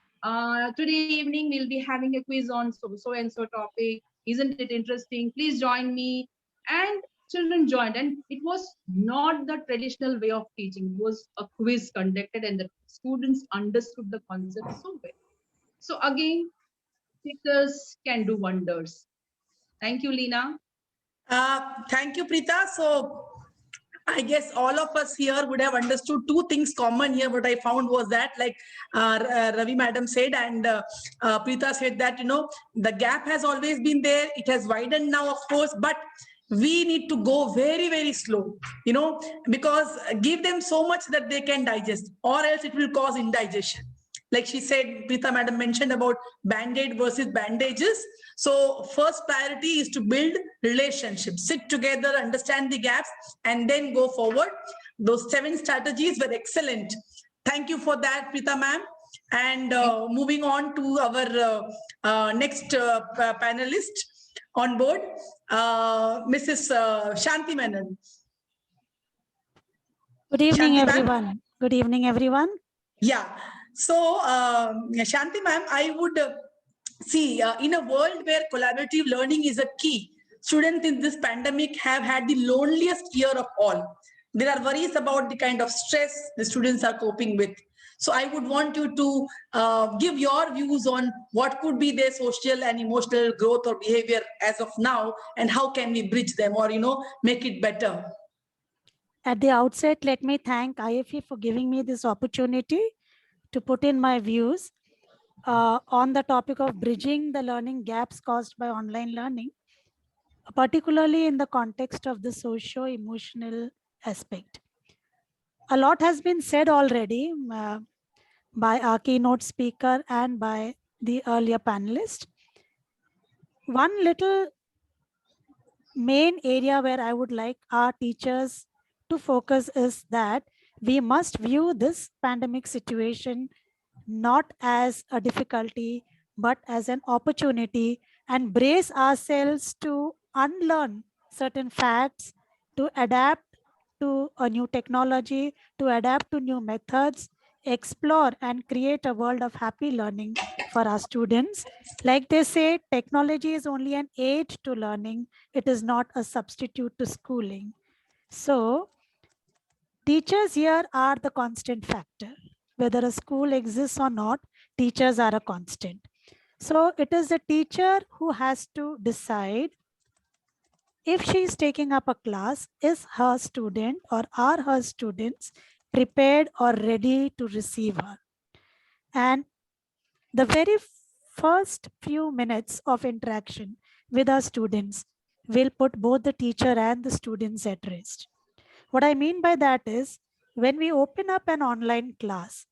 today evening, we'll be having a quiz on so and so topic. Isn't it interesting? Please join me. And children joined. And it was not the traditional way of teaching. It was a quiz conducted, and the students understood the concept so well. So again, teachers can do wonders. Thank you, Leena. Thank you, Preeta. So I guess all of us here would have understood two things common here. What I found was that, like Ravi madam said, and Preeta said that, the gap has always been there. It has widened now, of course, but we need to go very, very slow, because give them so much that they can digest, or else it will cause indigestion. Like she said, Preeta madam mentioned about band-aid versus bandages. So first priority is to build relationships, sit together, understand the gaps, and then go forward. Those 7 strategies were excellent. Thank you for that, Preeta ma'am. And moving on to our next panelist on board, Mrs. Shanti Menon. Good evening, Shanti, everyone. Good evening, everyone. Yeah. So, Shanti ma'am, I would see in a world where collaborative learning is a key, students in this pandemic have had the loneliest year of all. There are worries about the kind of stress the students are coping with. So I would want you to give your views on what could be their social and emotional growth or behavior as of now, and how can we bridge them or, make it better. At the outset, let me thank IFE for giving me this opportunity to put in my views on the topic of bridging the learning gaps caused by online learning, particularly in the context of the socio-emotional aspect. A lot has been said already by our keynote speaker and by the earlier panelist. One little main area where I would like our teachers to focus is that we must view this pandemic situation not as a difficulty, but as an opportunity, and brace ourselves to unlearn certain facts, to adapt to a new technology, to adapt to new methods, explore and create a world of happy learning for our students. Like they say, technology is only an aid to learning. It is not a substitute to schooling. So teachers here are the constant factor. Whether a school exists or not, teachers are a constant. So it is the teacher who has to decide if she is taking up a class, is her student or are her students prepared or ready to receive her? And the very first few minutes of interaction with our students will put both the teacher and the students at rest. What I mean by that is, when we open up an online class,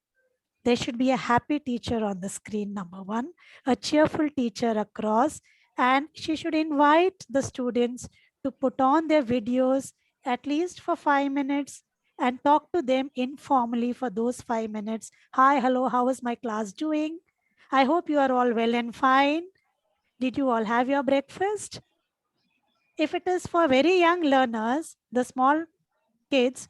there should be a happy teacher on the screen, number one, a cheerful teacher across, and she should invite the students to put on their videos at least for 5 minutes and talk to them informally for those 5 minutes. Hi, hello, how is my class doing? I hope you are all well and fine. Did you all have your breakfast? If it is for very young learners, the small kids,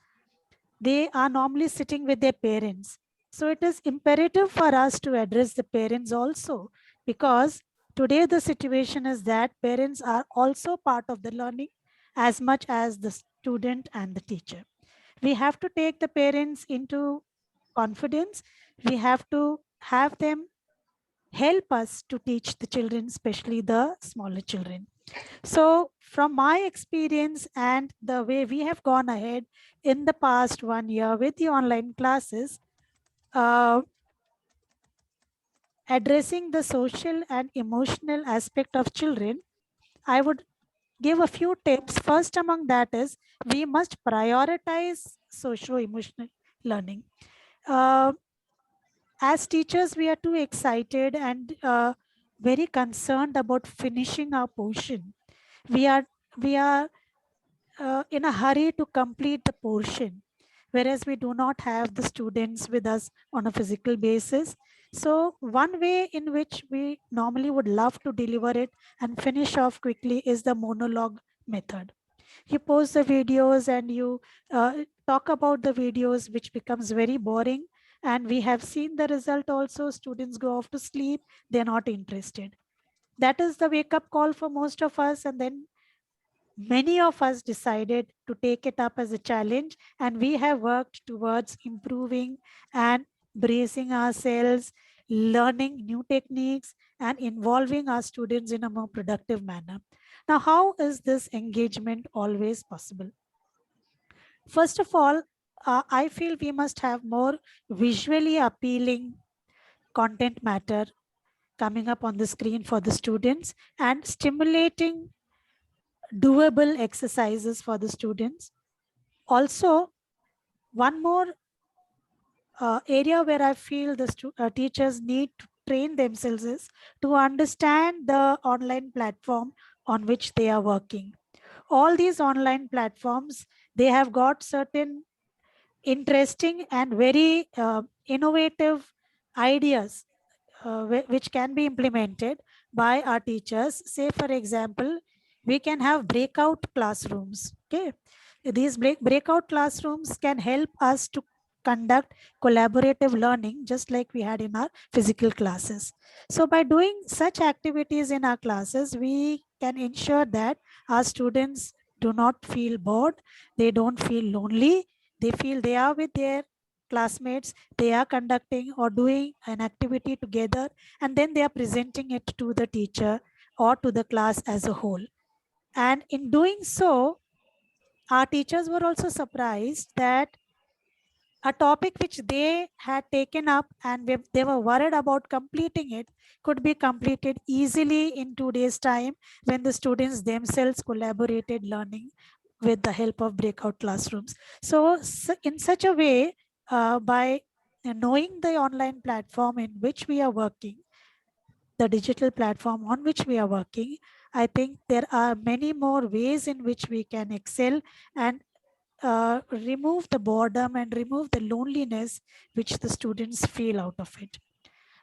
they are normally sitting with their parents. So it is imperative for us to address the parents also, because today the situation is that parents are also part of the learning as much as the student and the teacher. We have to take the parents into confidence, we have to have them help us to teach the children, especially the smaller children. So from my experience and the way we have gone ahead in the past 1 year with the online classes, addressing the social and emotional aspect of children, I would give a few tips. First among that is we must prioritize socio-emotional learning. As teachers, we are too excited and very concerned about finishing our portion. We are in a hurry to complete the portion, whereas we do not have the students with us on a physical basis. So one way in which we normally would love to deliver it and finish off quickly is the monologue method. You post the videos and you talk about the videos, which becomes very boring. And we have seen the result also. Students go off to sleep. They're not interested. That is the wake up call for most of us. And then many of us decided to take it up as a challenge. And we have worked towards improving and bracing ourselves, learning new techniques and involving our students in a more productive manner. Now, how is this engagement always possible? First of all, I feel we must have more visually appealing content matter coming up on the screen for the students and stimulating doable exercises for the students. Also, one more area where I feel the teachers need to train themselves is to understand the online platform on which they are working. All these online platforms, they have got certain interesting and very innovative ideas which can be implemented by our teachers. Say, for example, we can have breakout classrooms. Okay, these breakout classrooms can help us to conduct collaborative learning just like we had in our physical classes. So by doing such activities in our classes, we can ensure that our students do not feel bored, they don't feel lonely, they feel they are with their classmates, they are conducting or doing an activity together, and then they are presenting it to the teacher or to the class as a whole. And in doing so, our teachers were also surprised that a topic which they had taken up and they were worried about completing it could be completed easily in 2 days' time when the students themselves collaborated learning with the help of breakout classrooms. So in such a way, by knowing the online platform in which we are working, the digital platform on which we are working, I think there are many more ways in which we can excel and remove the boredom and remove the loneliness which the students feel out of it.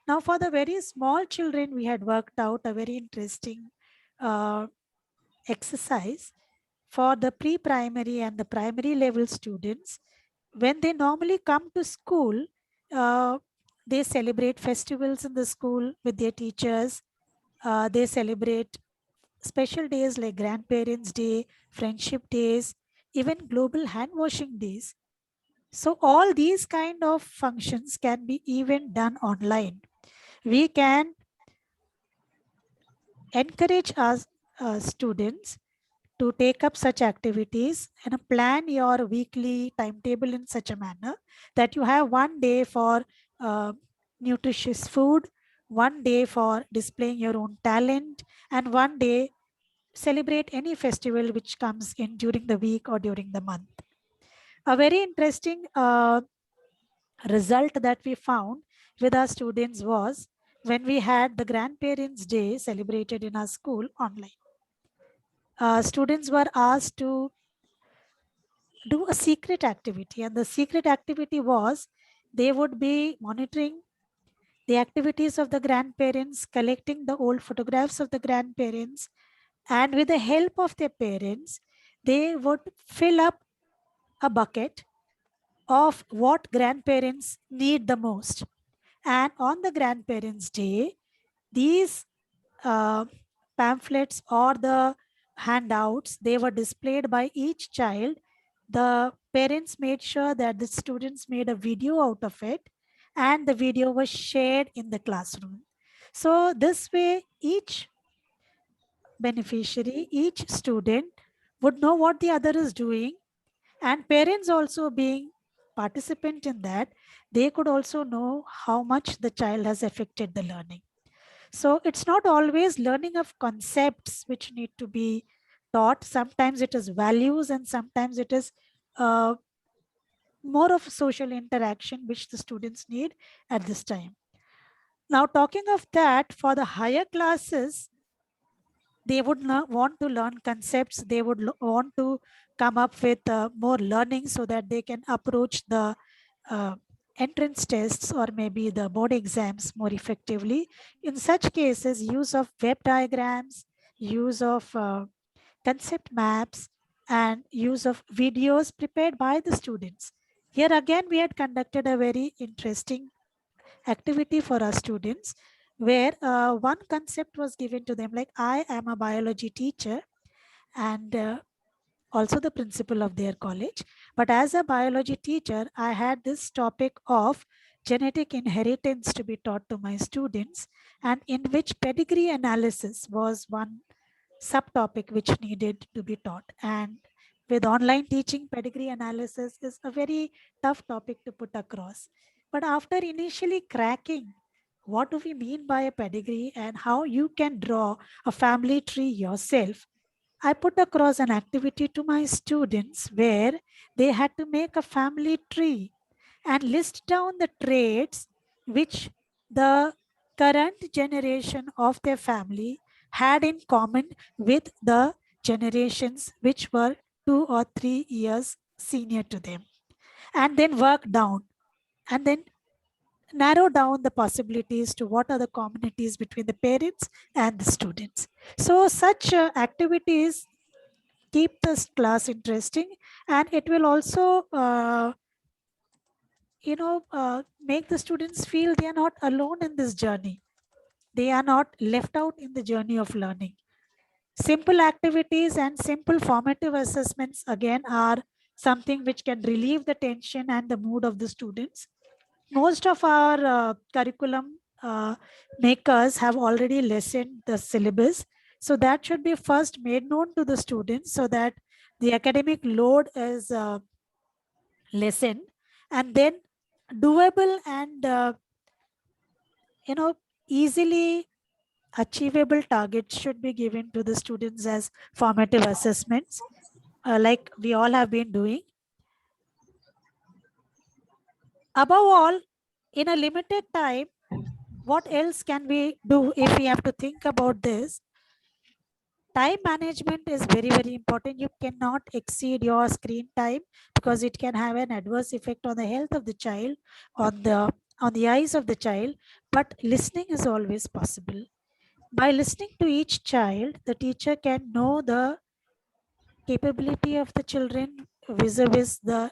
Now, for the very small children, we had worked out a very interesting exercise for the pre-primary and the primary level students. When they normally come to school, they celebrate festivals in the school with their teachers. They celebrate special days like Grandparents' Day, Friendship Days, even Global Hand Washing Days. So all these kind of functions can be even done online. We can encourage our students to take up such activities and plan your weekly timetable in such a manner that you have one day for nutritious food, one day for displaying your own talent, and one day celebrate any festival which comes in during the week or during the month. A very interesting result that we found with our students was when we had the Grandparents' Day celebrated in our school online. Students were asked to do a secret activity, and the secret activity was they would be monitoring the activities of the grandparents, collecting the old photographs of the grandparents, and with the help of their parents, they would fill up a bucket of what grandparents need the most. And on the Grandparents' Day, these pamphlets or the handouts, they were displayed by each child the parents made sure that the students made a video out of it, and the video was shared in the classroom. So this way, each beneficiary, each student would know what the other is doing, and parents also being participant in that, they could also know how much the child has affected the learning. So it's not always learning of concepts which need to be taught. Sometimes it is values, and sometimes it is more of social interaction which the students need at this time. Now, talking of that, for the higher classes, they would want to learn concepts. They would want to come up with more learning so that they can approach the entrance tests or maybe the board exams more effectively. In such cases, use of web diagrams, use of concept maps, and use of videos prepared by the students. Here again, we had conducted a very interesting activity for our students, where one concept was given to them, like, I am a biology teacher and also the principal of their college. But as a biology teacher, I had this topic of genetic inheritance to be taught to my students, and in which pedigree analysis was one subtopic which needed to be taught. And with online teaching, pedigree analysis is a very tough topic to put across. But after initially cracking what do we mean by a pedigree and how you can draw a family tree yourself, I put across an activity to my students where they had to make a family tree and list down the traits which the current generation of their family had in common with the generations which were 2 or 3 years senior to them, and then work down and then narrow down the possibilities to what are the communities between the parents and the students. So such activities keep this class interesting, and it will also make the students feel they are not alone in this journey. They are not left out in the journey of learning. Simple activities and simple formative assessments again are something which can relieve the tension and the mood of the students. Most of our curriculum makers have already lessened the syllabus. So that should be first made known to the students so that the academic load is lessened, and then doable and easily achievable targets should be given to the students as formative assessments, like we all have been doing. Above all, in a limited time, what else can we do if we have to think about this? Time management is very, very important. You cannot exceed your screen time because it can have an adverse effect on the health of the child, on the eyes of the child. But listening is always possible. By listening to each child, the teacher can know the capability of the children vis-a-vis the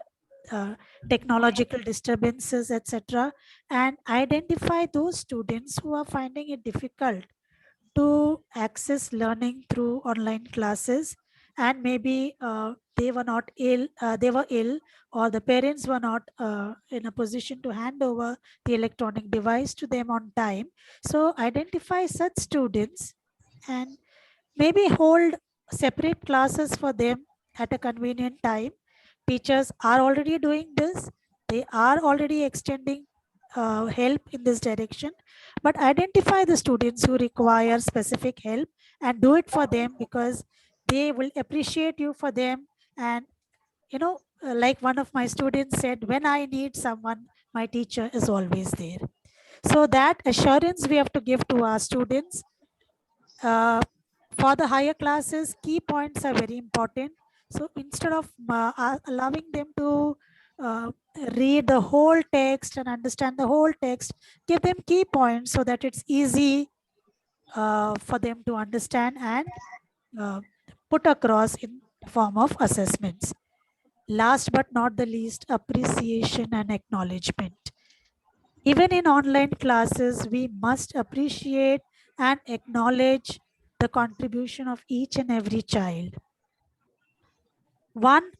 technological disturbances, etc., and identify those students who are finding it difficult to access learning through online classes, and maybe they were not ill, they were ill, or the parents were not in a position to hand over the electronic device to them on time. So identify such students and maybe hold separate classes for them at a convenient time. Teachers are already doing this. They are already extending help in this direction, but identify the students who require specific help and do it for them, because they will appreciate you for them. And like one of my students said, when I need someone, my teacher is always there. So that assurance we have to give to our students. For the higher classes, key points are very important. So instead of allowing them to read the whole text and understand the whole text, give them key points so that it's easy for them to understand and put across in form of assessments. Last but not the least, appreciation and acknowledgement. Even in online classes, we must appreciate and acknowledge the contribution of each and every child. One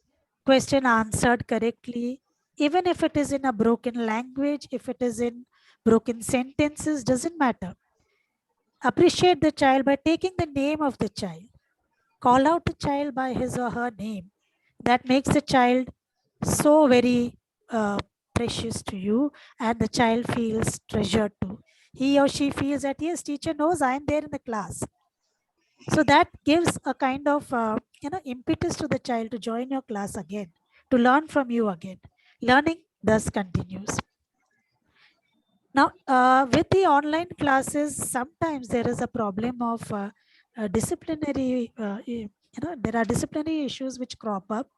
question answered correctly, even if it is in a broken language, if it is in broken sentences, doesn't matter. Appreciate the child by taking the name of the child. Call out the child by his or her name. That makes the child so very precious to you, and the child feels treasured too. He or she feels that, yes, teacher knows I am there in the class. So that gives a kind of impetus to the child to join your class again, to learn from you again. Learning thus continues. Now, with the online classes, sometimes there is a problem of disciplinary, there are disciplinary issues which crop up.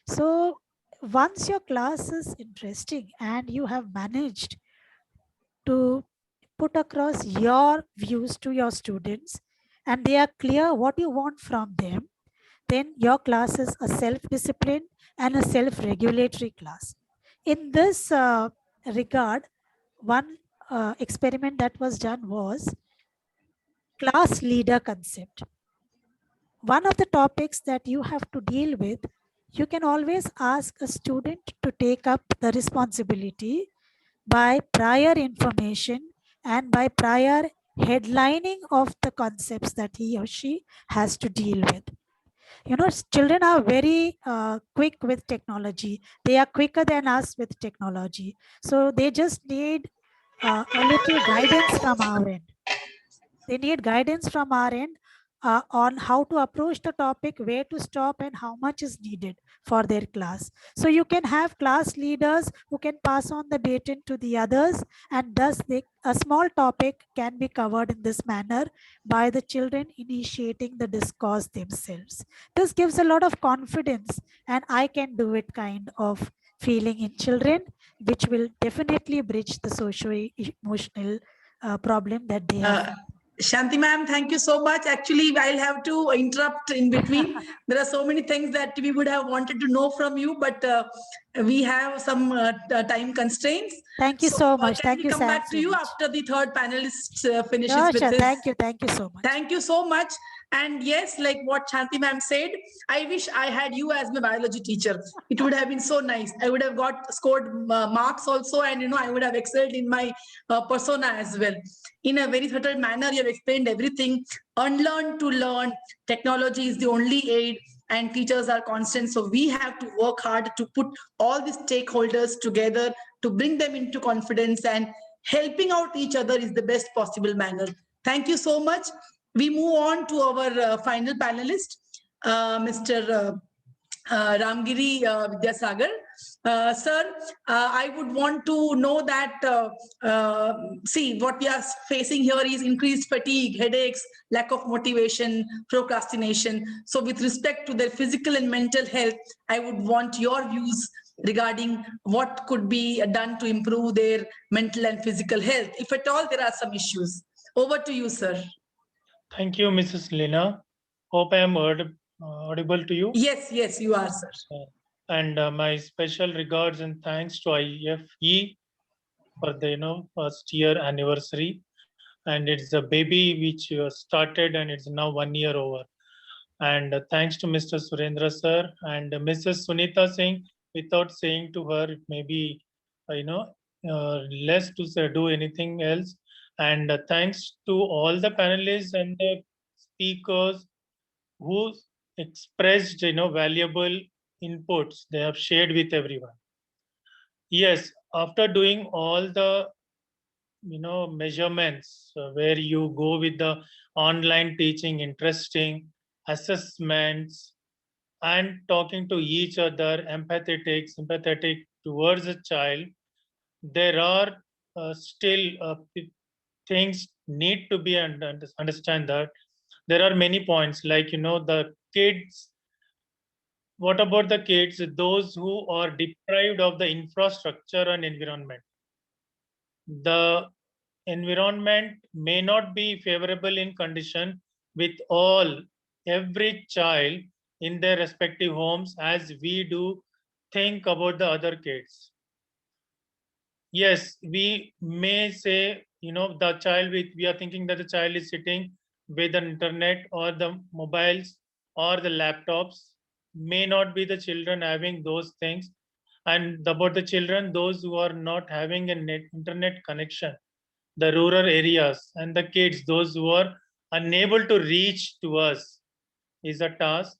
So once your class is interesting and you have managed to put across your views to your students and they are clear what you want from them, then your class is a self-disciplined and a self-regulatory class. In this regard, one experiment that was done was class leader concept. One of the topics that you have to deal with, you can always ask a student to take up the responsibility by prior information and by prior headlining of the concepts that he or she has to deal with. You know, children are very quick with technology. They are quicker than us with technology. So they just need a little guidance from our end. They need guidance from our end on how to approach the topic, where to stop, and how much is needed for their class. So you can have class leaders who can pass on the baton to the others, and thus a small topic can be covered in this manner by the children initiating the discourse themselves. This gives a lot of confidence, and I can do it kind of feeling in children, which will definitely bridge the socio-emotional problem that they have. Shanti ma'am, thank you so much. Actually, I'll have to interrupt in between. There are so many things that we would have wanted to know from you, but we have some time constraints. Thank you so much. Can Thank we you, come Sam, back to so you much. after the third panelist finishes Sure, with sure. this? Thank you. Thank you so much. Thank you so much. And yes, like what Shanti ma'am said, I wish I had you as my biology teacher. It would have been so nice. I would have got scored marks also, and I would have excelled in my persona as well. In a very subtle manner, you have explained everything. Unlearn to learn. Technology is the only aid, and teachers are constant. So we have to work hard to put all the stakeholders together to bring them into confidence, and helping out each other is the best possible manner. Thank you so much. We move on to our final panelist, Mr. Ramgiri Vidyasagar. Sir, I would want to know that, see, what we are facing here is increased fatigue, headaches, lack of motivation, procrastination. So with respect to their physical and mental health, I would want your views regarding what could be done to improve their mental and physical health. If at all there are some issues. Over to you, sir. Thank you, Mrs. Lina. Hope I am audible to you. Yes, yes, you are, sir. And my special regards and thanks to IFE for the first year anniversary. And it's a baby which started and it's now 1 year over. And thanks to Mr. Surendra sir and Mrs. Sunita Singh. Without saying to her, maybe less to say, do anything else. And thanks to all the panelists and the speakers who expressed valuable inputs they have shared with everyone. Yes, after doing all the measurements where you go with the online teaching, interesting assessments, and talking to each other, empathetic, sympathetic towards a child, there are still things need to be understand that there are many points like the kids. What about the kids, those who are deprived of the infrastructure and environment? The environment may not be favorable in condition with every child in their respective homes as we do think about the other kids. Yes, we may say, the child we are thinking that the child is sitting with the internet or the mobiles or the laptops. may not be the children having those things. And about the children, those who are not having a internet connection, the rural areas, and the kids, those who are unable to reach to us, is a task.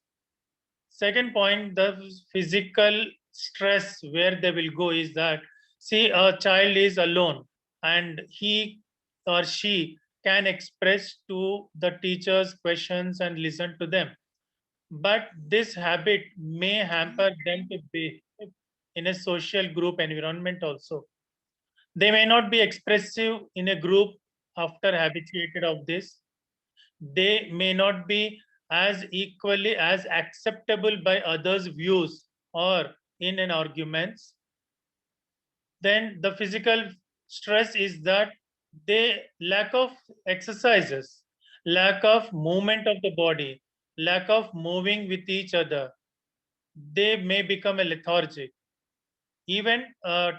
Second point, the physical stress where they will go is that, see, a child is alone and he or she can express to the teachers questions and listen to them. But this habit may hamper them to be in a social group environment also. They may not be expressive in a group after habituated of this. They may not be as equally as acceptable by others' views or in an arguments. Then the physical stress is that they lack of exercises, lack of movement of the body, lack of moving with each other. They may become a lethargic. Even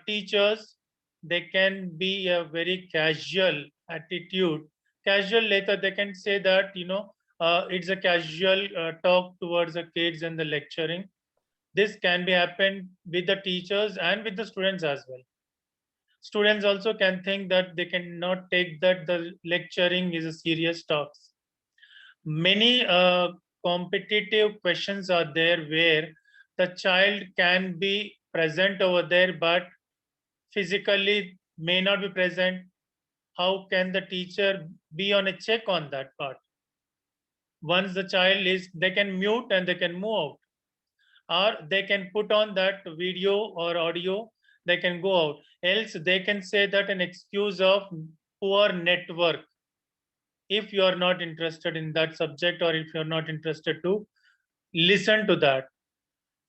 teachers, they can be a very casual attitude. Casual later, they can say that, it's a casual talk towards the kids and the lecturing. This can be happened with the teachers and with the students as well. Students also can think that they cannot take that the lecturing is a serious task. Many competitive questions are there where the child can be present over there, but physically may not be present. How can the teacher be on a check on that part? Once the child is, they can mute and they can move out, or they can put on that video or audio, they can go out. Else they can say that an excuse of poor network, if you are not interested in that subject, or if you're not interested to listen to that.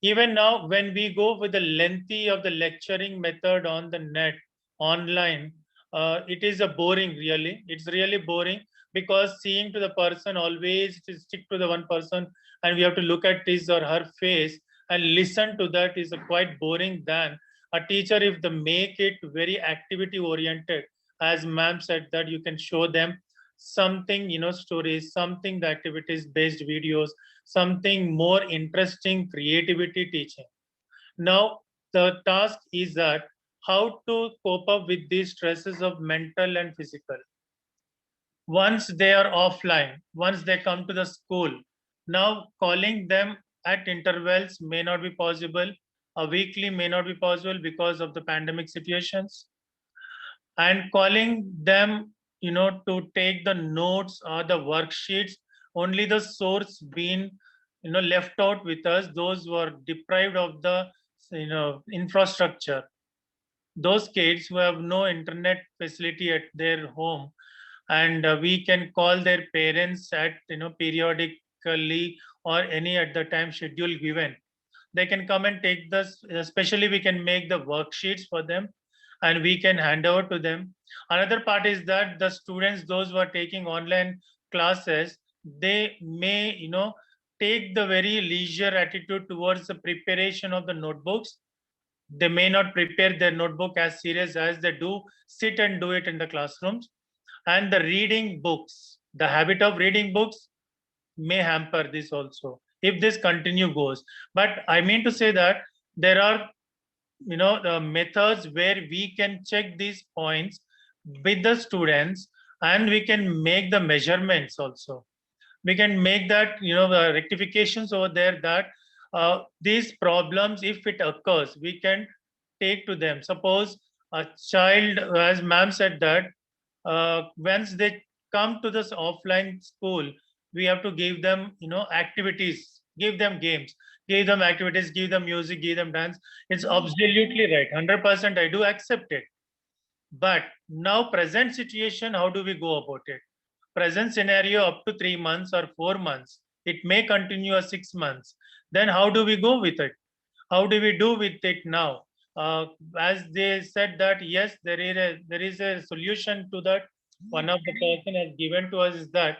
Even now, when we go with the lengthy of the lecturing method on the net, online, it is a boring, really. It's really boring, because seeing to the person, always to stick to the one person, and we have to look at his or her face and listen to that is quite boring than a teacher, if they make it very activity oriented. As ma'am said, that you can show them something, stories, something, the activities based videos, something more interesting, creativity teaching. Now, the task is that how to cope up with these stresses of mental and physical. Once they are offline, once they come to the school, now calling them at intervals may not be possible. A weekly may not be possible because of the pandemic situations. And calling them, to take the notes or the worksheets, only the source being, left out with us, those who are deprived of the, infrastructure. Those kids who have no internet facility at their home, and we can call their parents at, periodically, or any at the time schedule given. They can come and take this, especially we can make the worksheets for them and we can hand over to them. Another part is that the students, those who are taking online classes, they may, take the very leisure attitude towards the preparation of the notebooks. They may not prepare their notebook as serious as they do sit and do it in the classrooms. And the reading books, the habit of reading books may hamper this also, if this continue goes. But I mean to say that there are, the methods where we can check these points with the students, and we can make the measurements also. We can make that, the rectifications over there, that these problems, if it occurs, we can take to them. Suppose a child, as ma'am said, that once they come to this offline school, we have to give them, activities, give them games, give them activities, give them music, give them dance. It's absolutely right, 100%. I do accept it. But now, present situation, how do we go about it? Present scenario up to 3 months or 4 months. It may continue as 6 months. Then how do we go with it? How do we do with it now? As they said that, yes, there is a solution to that. One of the person has given to us is that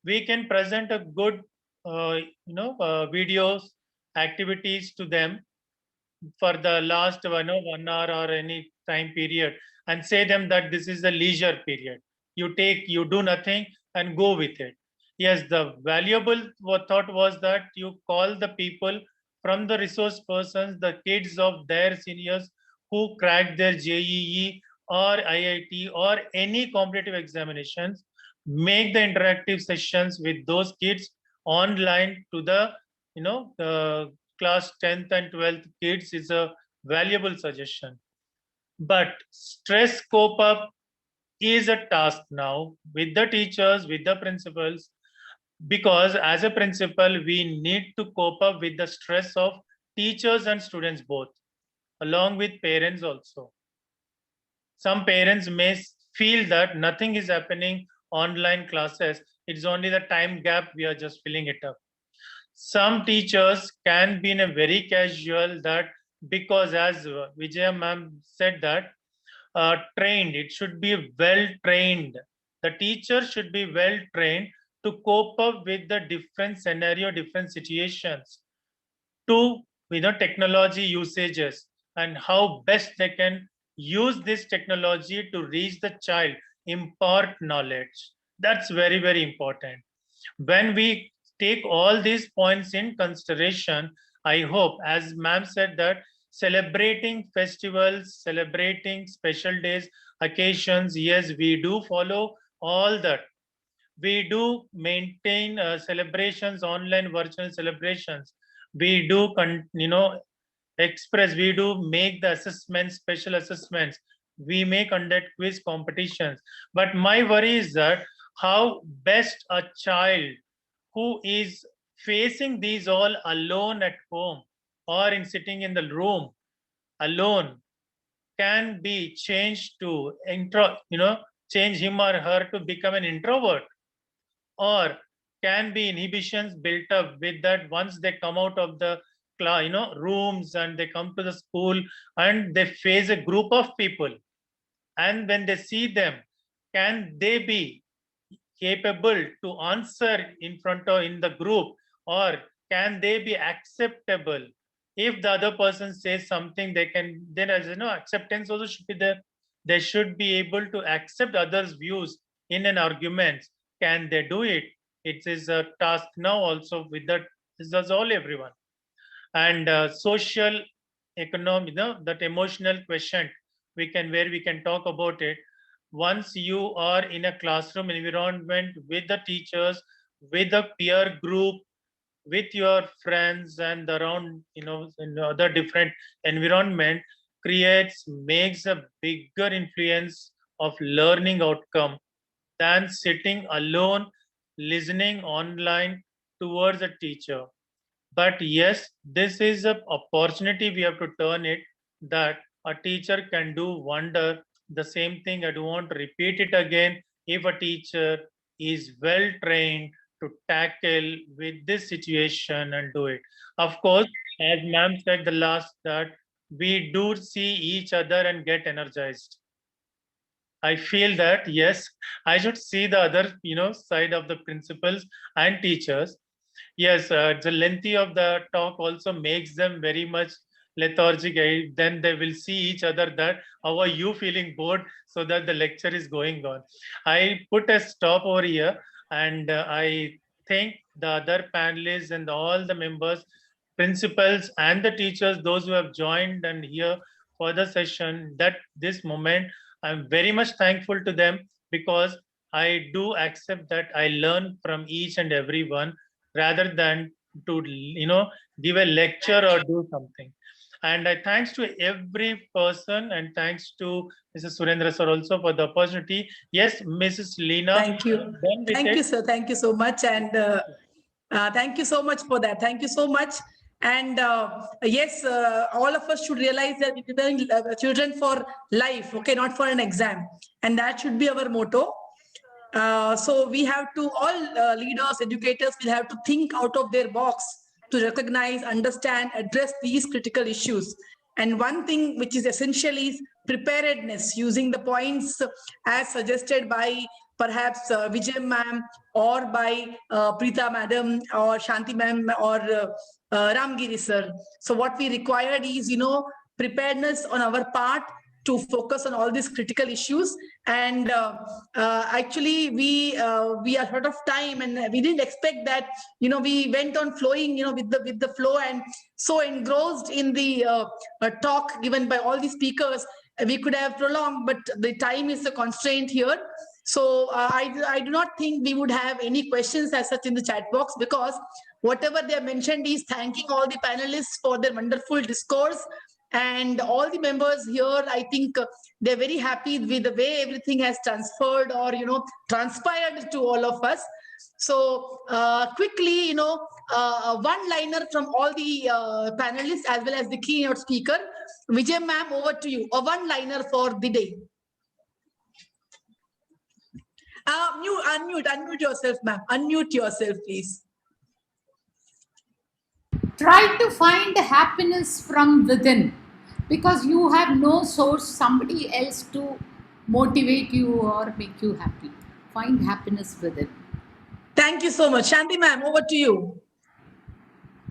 we can present a good, videos, activities to them for the last 1 hour or any time period, and say them that this is the leisure period. You do nothing and go with it. Yes, the valuable thought was that you call the people from the resource persons, the kids of their seniors who cracked their JEE or IIT or any competitive examinations, make the interactive sessions with those kids online to the, the class 10th and 12th kids is a valuable suggestion. But stress cope up is a task now with the teachers, with the principals, because as a principal, we need to cope up with the stress of teachers and students both, along with parents also. Some parents may feel that nothing is happening online classes. It's only the time gap, we are just filling it up. Some teachers can be in a very casual that, because as Vijaya ma'am said that, trained, it should be well trained. The teacher should be well trained to cope up with the different scenario, different situations, to technology usages and how best they can use this technology to reach the child, impart knowledge. That's very, very important. When we take all these points in consideration, I hope, as ma'am said, that celebrating festivals, celebrating special days, occasions, yes, we do follow all that. We do maintain celebrations, online virtual celebrations. We do, express, we do make the assessments, special assessments. We may conduct quiz competitions. But my worry is that how best a child who is facing these all alone at home or in sitting in the room alone can be changed to change him or her to become an introvert, or can be inhibitions built up with that once they come out of the rooms and they come to the school and they face a group of people, and when they see them, can they be capable to answer in front of in the group, or can they be acceptable? If the other person says something, they can, then as acceptance also should be there. They should be able to accept others' views in an argument. Can they do it? It is a task now also with that. This is all everyone. And social, economic, that emotional quotient, where we can talk about it. Once you are in a classroom environment with the teachers, with a peer group, with your friends and around, in other different environment, makes a bigger influence of learning outcome than sitting alone, listening online towards a teacher. But yes, this is an opportunity, we have to turn it, that a teacher can do wonder. The same thing, I don't want to repeat it again. If a teacher is well trained to tackle with this situation and do it. Of course, as ma'am said the last, that we do see each other and get energized. I feel that, yes, I should see the other, side of the principals and teachers. Yes, the lengthy of the talk also makes them very much lethargic. Then they will see each other that, how are you feeling bored, so that the lecture is going on. I put a stop over here, and I thank the other panelists and all the members, principals and the teachers, those who have joined and here for the session, that this moment, I'm very much thankful to them, because I do accept that I learn from each and every one, rather than to give a lecture or do something. And I thanks to every person, and thanks to Mrs. Surendra sir also for the opportunity. Yes, Mrs. Leena. Thank you. Thank you, sir. Thank you so much. And thank you so much for that. Thank you so much. And yes, all of us should realize that we're preparing children for life, okay, not for an exam. And that should be our motto. So we have to, all leaders, educators will have to think out of their box to recognize, understand, address these critical issues. And one thing which is essential is preparedness, using the points as suggested by perhaps Vijay ma'am, or by Preeta madam, or Shanti ma'am, or Ramgiri sir. So what we required is, preparedness on our part to focus on all these critical issues. And actually, we are short of time, and we didn't expect that. We went on flowing, with the flow, and so engrossed in the talk given by all the speakers. We could have prolonged, but the time is a constraint here. So I do not think we would have any questions as such in the chat box, because whatever they have mentioned is thanking all the panelists for their wonderful discourse. And all the members here, I think they're very happy with the way everything has transferred or, transpired to all of us. So quickly, one-liner from all the panelists as well as the keynote speaker. Vijay ma'am, over to you. A one-liner for the day. Unmute yourself, ma'am. Unmute yourself, please. Try to find happiness from within, because you have no source, somebody else to motivate you or make you happy. Find happiness within. Thank you so much. Shanti ma'am, over to you.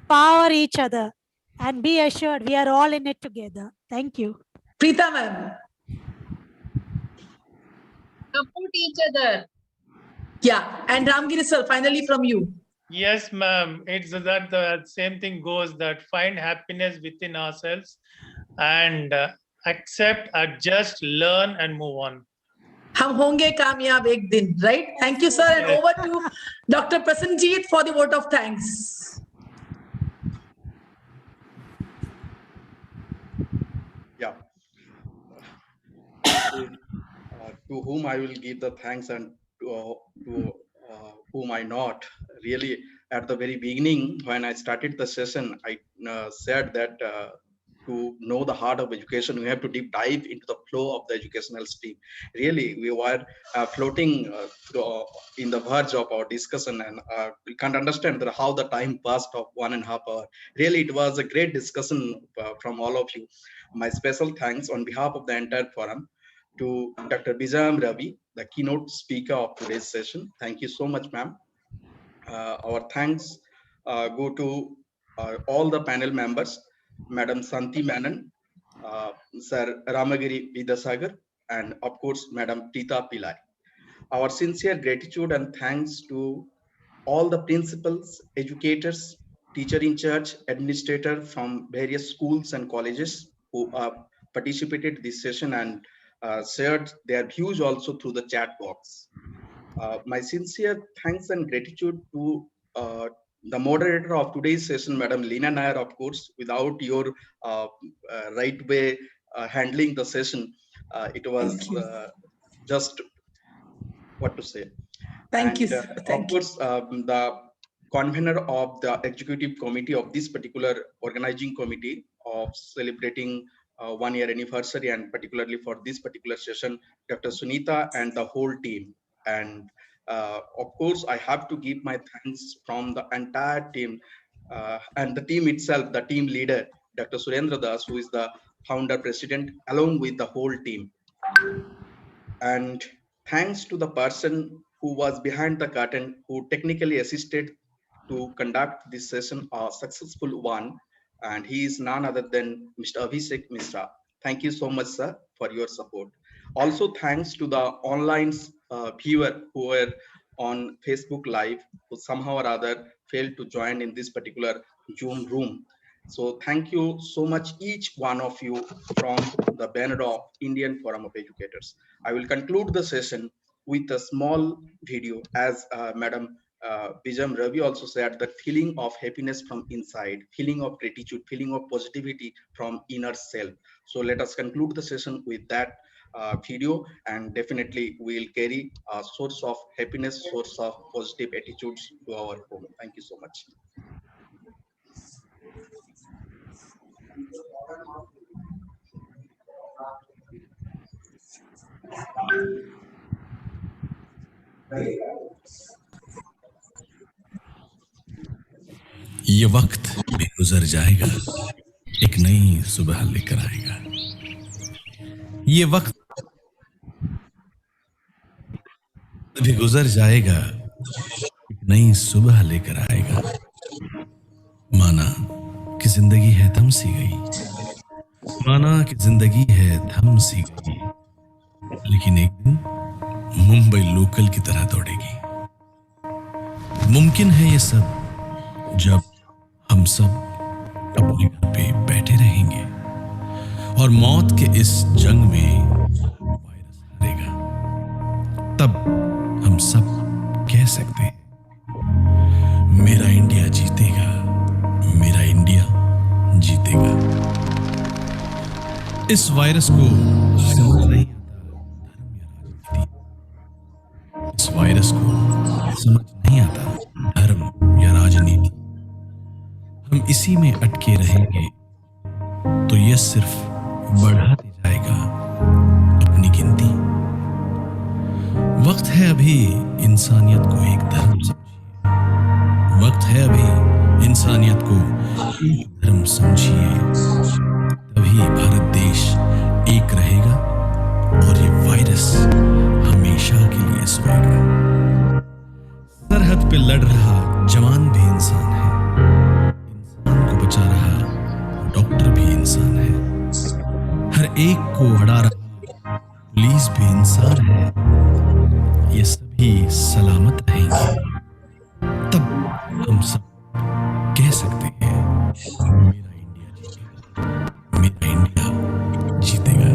Power each other and be assured we are all in it together. Thank you. Preeta ma'am. Support each other. Yeah, and Ramgiri sir, finally from you. Yes, ma'am. It's that the same thing goes, that find happiness within ourselves and accept, adjust, learn and move on. Hum honge kamyab ek din, right? Thank you, sir. And over to Dr. Prasanjit for the vote of thanks. Yeah. To whom I will give the thanks, and to whom I not. Really, at the very beginning, when I started the session, I said that to know the heart of education, we have to deep dive into the flow of the educational stream. Really, we were floating in the verge of our discussion, and we can't understand how the time passed of 1.5 hours. Really, it was a great discussion from all of you. My special thanks on behalf of the entire forum to Dr. Bijam Ravi, the keynote speaker of today's session. Thank you so much, ma'am. Our thanks go to all the panel members, Madam Santi Menon, Sir Ramagiri Vidasagar, and of course, Madam Preeta Pillai. Our sincere gratitude and thanks to all the principals, educators, teacher in charge, administrator from various schools and colleges who participated in this session and shared their views also through the chat box. My sincere thanks and gratitude to the moderator of today's session, Madam Leena Nair, of course. Without your right way handling the session, it was just what to say. Thank you. Of course, the convener of the executive committee of this particular organizing committee of celebrating 1-year anniversary, and particularly for this particular session, Dr. Sunita and the whole team. And of course, I have to give my thanks from the entire team and the team itself, the team leader, Dr. Surendra Das, who is the founder president, along with the whole team. And thanks to the person who was behind the curtain, who technically assisted to conduct this session a successful one. And he is none other than Mr. Abhishek Mishra. Thank you so much, sir, for your support. Also, thanks to the online viewer who were on Facebook Live, who somehow or other failed to join in this particular Zoom room. So thank you so much, each one of you, from the banner of Indian Forum of Educators. I will conclude the session with a small video, as Madam Bijam Ravi also said, that feeling of happiness from inside, feeling of gratitude, feeling of positivity from inner self. So let us conclude the session with that video, and definitely we'll carry a source of happiness, source of positive attitudes to our home. Thank you so much. ये वक्त भी गुजर जाएगा, एक नई सुबह लेकर आएगा। ये वक्त भी गुजर जाएगा, एक नई सुबह लेकर आएगा। माना कि जिंदगी है थम सी गई, माना कि जिंदगी है थम सी गई, लेकिन एक दिन मुंबई लोकल की तरह दौड़ेगी। मुमकिन है ये सब जब हम सब अपने घर पे बैठे रहेंगे और मौत के इस जंग में वायरस हारेगा, तब हम सब कह सकते हैं मेरा इंडिया जीतेगा, मेरा इंडिया जीतेगा। इस वायरस को समझ नहीं आता धर्म या राजनीति, इस वायरस को समझ नहीं आता धर्म या राजनीति। हम इसी में अटके रहेंगे तो यह सिर्फ बढ़ाते जाएगा अपनी गिनती। वक्त है अभी इंसानियत को एक धर्म समझिए, वक्त है अभी इंसानियत को एक धर्म समझिए, तभी भारत देश एक रहेगा और ये वायरस हमेशा के लिए सोएगा। सरहद पे लड़ रहा जवान भी इंसान है, इंसान को बचा रहा डॉक्टर भी इंसान है, हर एक को अड़ा रहा पुलिस भी इंसान है। ये सभी सलामत रहेंगे, तब हम सब कह सकते हैं मेरा इंडिया जीतेगा, मेरा इंडिया जीतेगा।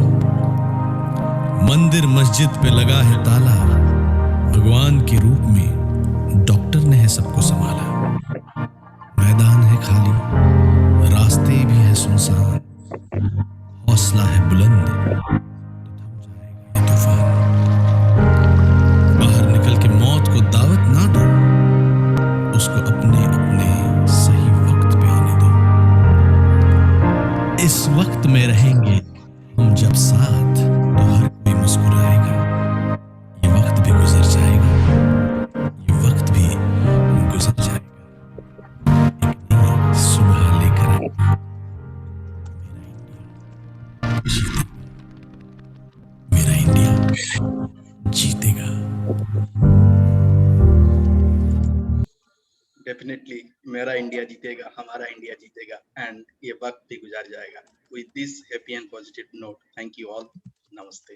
मंदिर मस्जिद पे लगा है ताला, भगवान के रूप में डॉक्टर ने है सबको संभाला। मैदान है खाली, रास्ते भी है सुनसान, हौसला है बुलंद तो थम जाएगा ये तूफान। बाहर निकल के मौत को दावत ना दो, उसको अपने अपने सही वक्त पे आने दो। इस वक्त में रहेंगे हम जब साथ, तो हर कोई मुस्कुराएगा। ये वक्त भी गुजर जाएगा, ये वक्त भी गुजर जाएगा, एक नई सुबह लेकर आएगा। मेरा इंडिया जीतेगा। डेफिनेटली मेरा इंडिया जीतेगा, हमारा इंडिया जीतेगा, एंड ये वक्त भी गुजर जाएगा। With this happy and positive note, thank you all, नमस्ते।